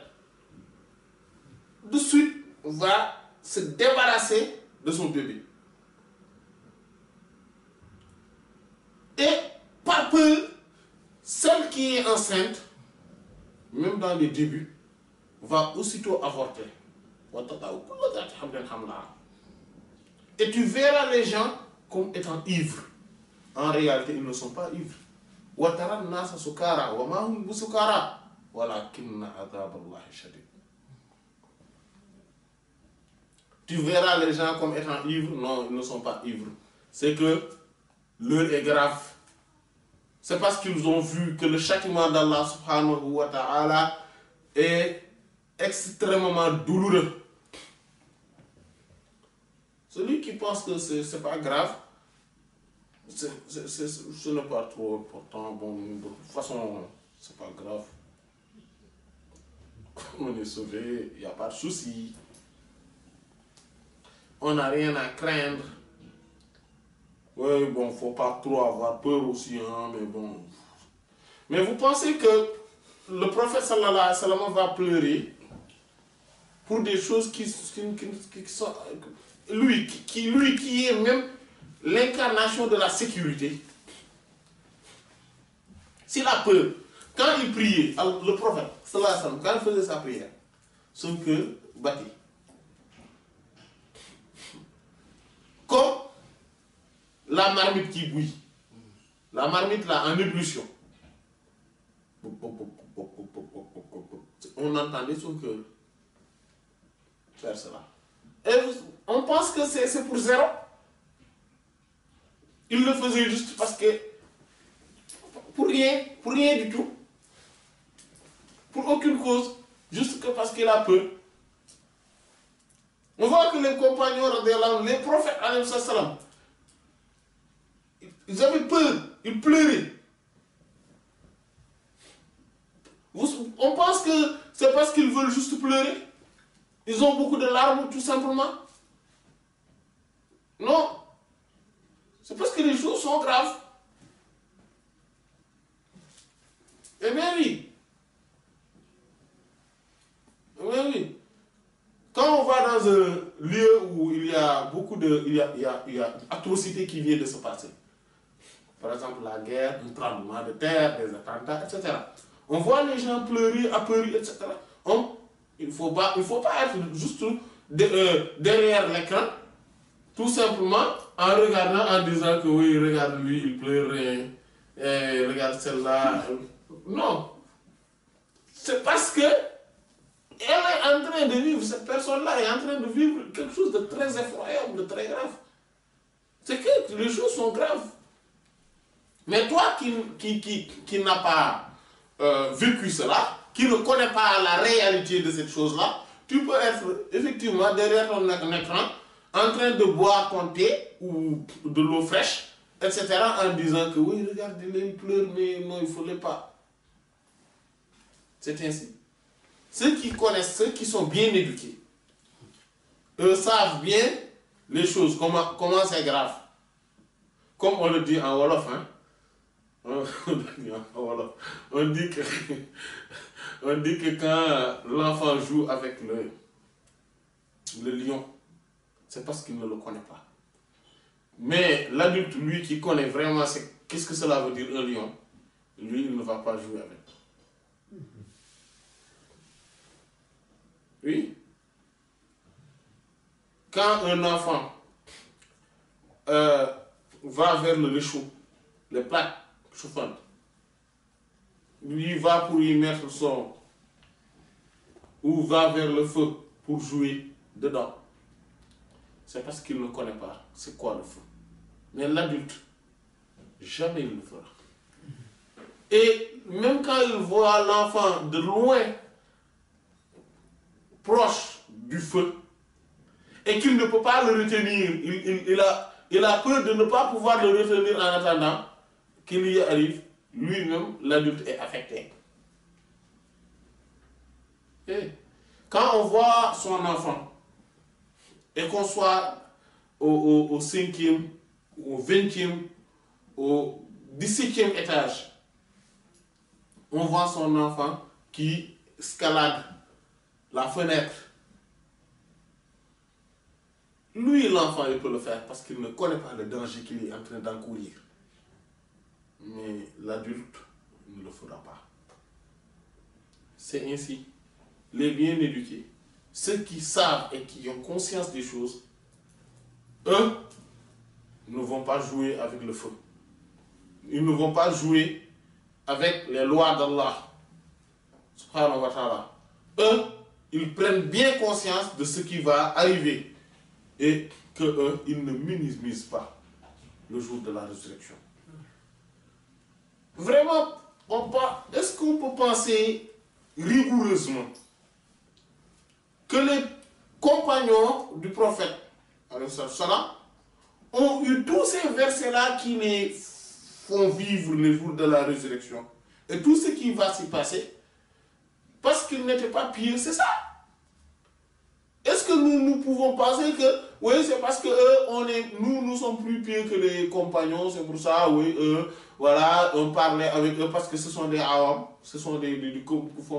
S2: de suite va se débarrasser de son bébé. Et par peur, celle qui est enceinte, même dans les débuts, va aussitôt avorter. Et tu verras les gens comme étant ivres. En réalité, ils ne sont pas ivres. Tu verras les gens comme étant ivres. Non, ils ne sont pas ivres. C'est que l'heure est grave. C'est parce qu'ils ont vu que le châtiment d'Allah subhanahu wa ta'ala est extrêmement douloureux. Celui qui pense que c'est pas grave, ce n'est pas trop important. Bon, de toute façon, c'est pas grave. On est sauvé, il n'y a pas de souci. On n'a rien à craindre. Oui, bon, faut pas trop avoir peur aussi, hein, mais bon. Mais vous pensez que le prophète sallallahu alayhi wa sallam va pleurer pour des choses qui sont... Lui qui est même l'incarnation de la sécurité. S'il a peur, quand il priait, le prophète sallallahu alayhi wa sallam, quand il faisait sa prière, son cœur battait. Comme la marmite qui bouille. La marmite là en ébullition. On entendait son cœur faire cela. Et on pense que c'est pour zéro. Il le faisait juste parce que pour rien du tout. Pour aucune cause, juste que parce qu'il a peur. On voit que les compagnons, les prophètes, ils avaient peur, ils pleuraient. On pense que c'est parce qu'ils veulent juste pleurer. Ils ont beaucoup de larmes, tout simplement. Non. C'est parce que les choses sont graves. Eh bien oui. Eh bien oui. Quand on va dans un lieu où il y a beaucoup de... Il y a atrocités qui viennent de se passer. Par exemple, la guerre, un tremblement de terre, des attentats, etc. On voit les gens pleurer, apeurer, etc. Il ne faut pas être juste derrière l'écran, tout simplement en regardant, en disant que oui, regarde lui, il pleure, et regarde celle-là. Non. C'est parce que elle est en train de vivre, cette personne-là est en train de vivre quelque chose de très effroyable, de très grave. C'est que les choses sont graves. Mais toi qui n'as pas vécu cela, qui ne connaît pas la réalité de cette chose-là, tu peux être effectivement derrière ton écran en train de boire ton thé ou de l'eau fraîche, etc. en disant que oui, regardez-les, ils pleurent, mais non, il ne fallait pas. C'est ainsi. Ceux qui connaissent, ceux qui sont bien éduqués, eux savent bien les choses, comment c'est grave. Comme on le dit en Wolof, hein. On dit que quand l'enfant joue avec le lion, c'est parce qu'il ne le connaît pas. Mais l'adulte, lui, qui connaît vraiment qu'est-ce que cela veut dire un lion, lui, il ne va pas jouer avec. Oui. Quand un enfant va vers le réchaud, les plaques chauffantes, lui va pour y mettre son... ou va vers le feu pour jouer dedans. C'est parce qu'il ne connaît pas c'est quoi le feu. Mais l'adulte, jamais il le fera. Et même quand il voit l'enfant de loin, proche du feu, et qu'il ne peut pas le retenir, il a peur de ne pas pouvoir le retenir en attendant qu'il y arrive, lui-même, l'adulte est affecté. Et quand on voit son enfant, et qu'on soit au 5e, au 20e, au 17e étage, on voit son enfant qui escalade la fenêtre. Lui, l'enfant, il peut le faire parce qu'il ne connaît pas le danger qu'il est en train d'encourir. Mais l'adulte ne le fera pas. C'est ainsi. les bien éduqués, ceux qui savent et qui ont conscience des choses, eux ne vont pas jouer avec le feu. Ils ne vont pas jouer avec les lois d'Allah. Subhanahu wa ta'ala. Eux, ils prennent bien conscience de ce qui va arriver et qu'eux, ils ne minimisent pas le jour de la résurrection. Vraiment, est-ce qu'on peut penser rigoureusement que les compagnons du prophète ont eu tous ces versets-là qui les font vivre le jour de la résurrection et tout ce qui va s'y passer parce qu'ils n'étaient pas pieux, c'est ça? Est-ce que nous pouvons penser que, oui, c'est parce que nous sommes plus pieux que les compagnons, c'est pour ça, oui, voilà, on parlait avec eux parce que ce sont des awam, ce sont des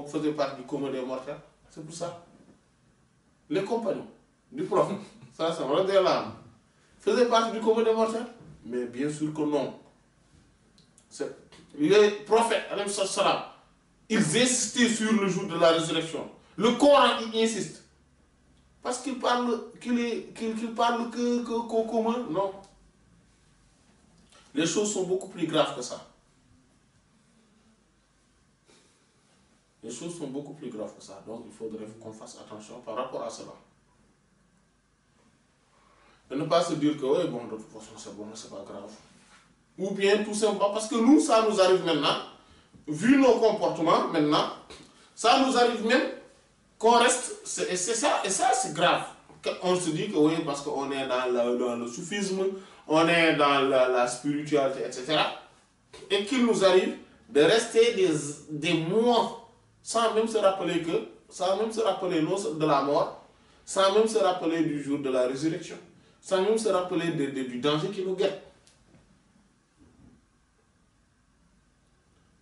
S2: faisaient partie du commun des mortels, c'est pour ça. Les compagnons du prophète, ça va dire là, faisaient partie du commun des mortels? Mais bien sûr que non. Les prophètes, ils insistaient sur le jour de la résurrection. Le Coran y insiste. Parce qu'il parle qu'au commun, non. Les choses sont beaucoup plus graves que ça. Les choses sont beaucoup plus graves que ça. Donc il faudrait qu'on fasse attention par rapport à cela. Et ne pas se dire que, oui, bon, de toute façon, c'est bon, c'est pas grave. Ou bien tout simplement, parce que nous, ça nous arrive maintenant, vu nos comportements maintenant, ça nous arrive même qu'on reste, et ça c'est grave. On se dit que oui, parce qu'on est dans le soufisme, on est dans la spiritualité, etc. Et qu'il nous arrive de rester des mois sans même se rappeler de la mort, sans même se rappeler du jour de la résurrection, sans même se rappeler du danger qui nous guette.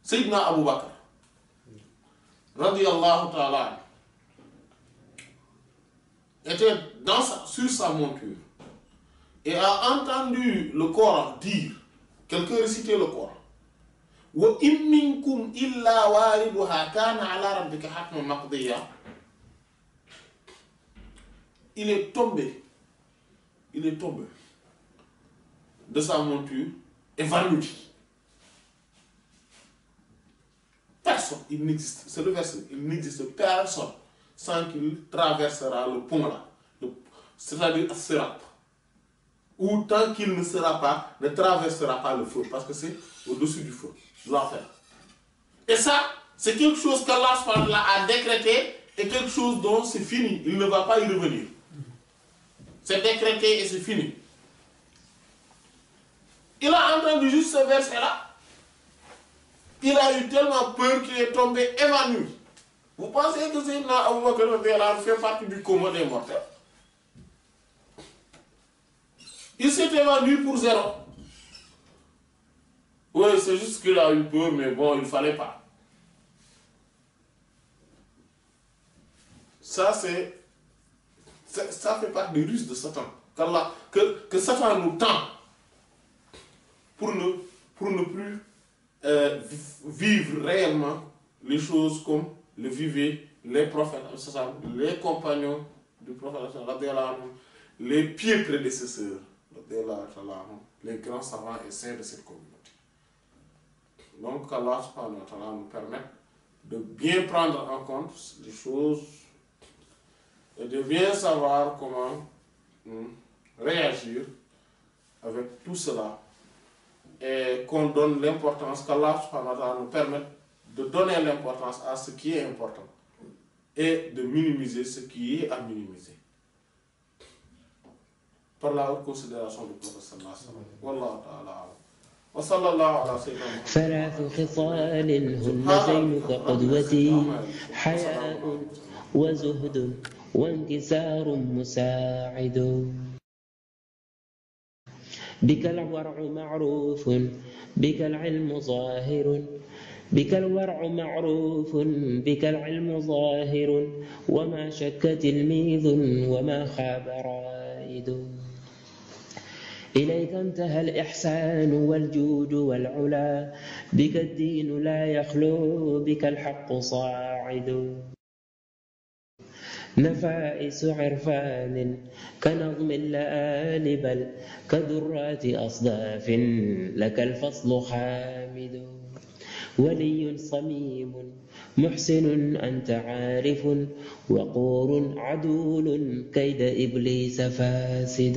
S2: Sayyidina Abu Bakr, radiyallahu ta'ala, était sur sa monture et a entendu le Coran dire, quelqu'un réciter le Coran, wa in minkum illa wariduha kana ala rabbika hatman maqdiya. Il est tombé de sa monture évanoui. Personne, il n'existe, c'est le verset, il n'existe personne sans qu'il traversera le pont là, c'est-à-dire Sirat, ou tant qu'il ne traversera pas le feu, parce que c'est au-dessus du feu, de l'enfer. Et ça, c'est quelque chose qu'Allah a décrété et quelque chose dont c'est fini, il ne va pas y revenir. C'est décrété et c'est fini. Il a entendu juste ce verset-là. Il a eu tellement peur qu'il est tombé évanoui. Vous pensez que Sayyidina Abu Bakr fait partie du commun des mortels? Il s'est évanoui pour zéro. Oui, c'est juste qu'il a eu peur, mais bon, il ne fallait pas. Ça fait partie des ruses de Satan. Que Satan nous tend pour ne plus vivre réellement les choses comme le vivaient les prophètes, les compagnons du prophète, les pieux prédécesseurs, les grands savants et saints de cette communauté. Donc Allah subhanahu wa ta'ala nous permet de bien prendre en compte les choses et de bien savoir comment réagir avec tout cela. Et qu'on donne l'importance, qu'Allah subhanahu wa ta'ala nous permette de donner l'importance à ce qui est important et de minimiser ce qui est à minimiser. Par la haute considération du prophète sallallahu alayhi wa sallam. Wallahu ta'ala. وصلى الله على سيدنا محمد.
S1: ثلاث خصال هن زينك قدوتي حياء وزهد وانكسار مساعد. بك الورع معروف بك العلم ظاهر بك الورع معروف بك العلم ظاهر وما شك تلميذ وما خاب رائد. إليك انتهى الإحسان والجود والعلا بك الدين لا يخلو بك الحق صاعد. نفائس عرفان كنظم اللآل بل كذرات أصداف لك الفصل حامد ولي صميم محسن أنت عارف وقور عدول كيد إبليس فاسد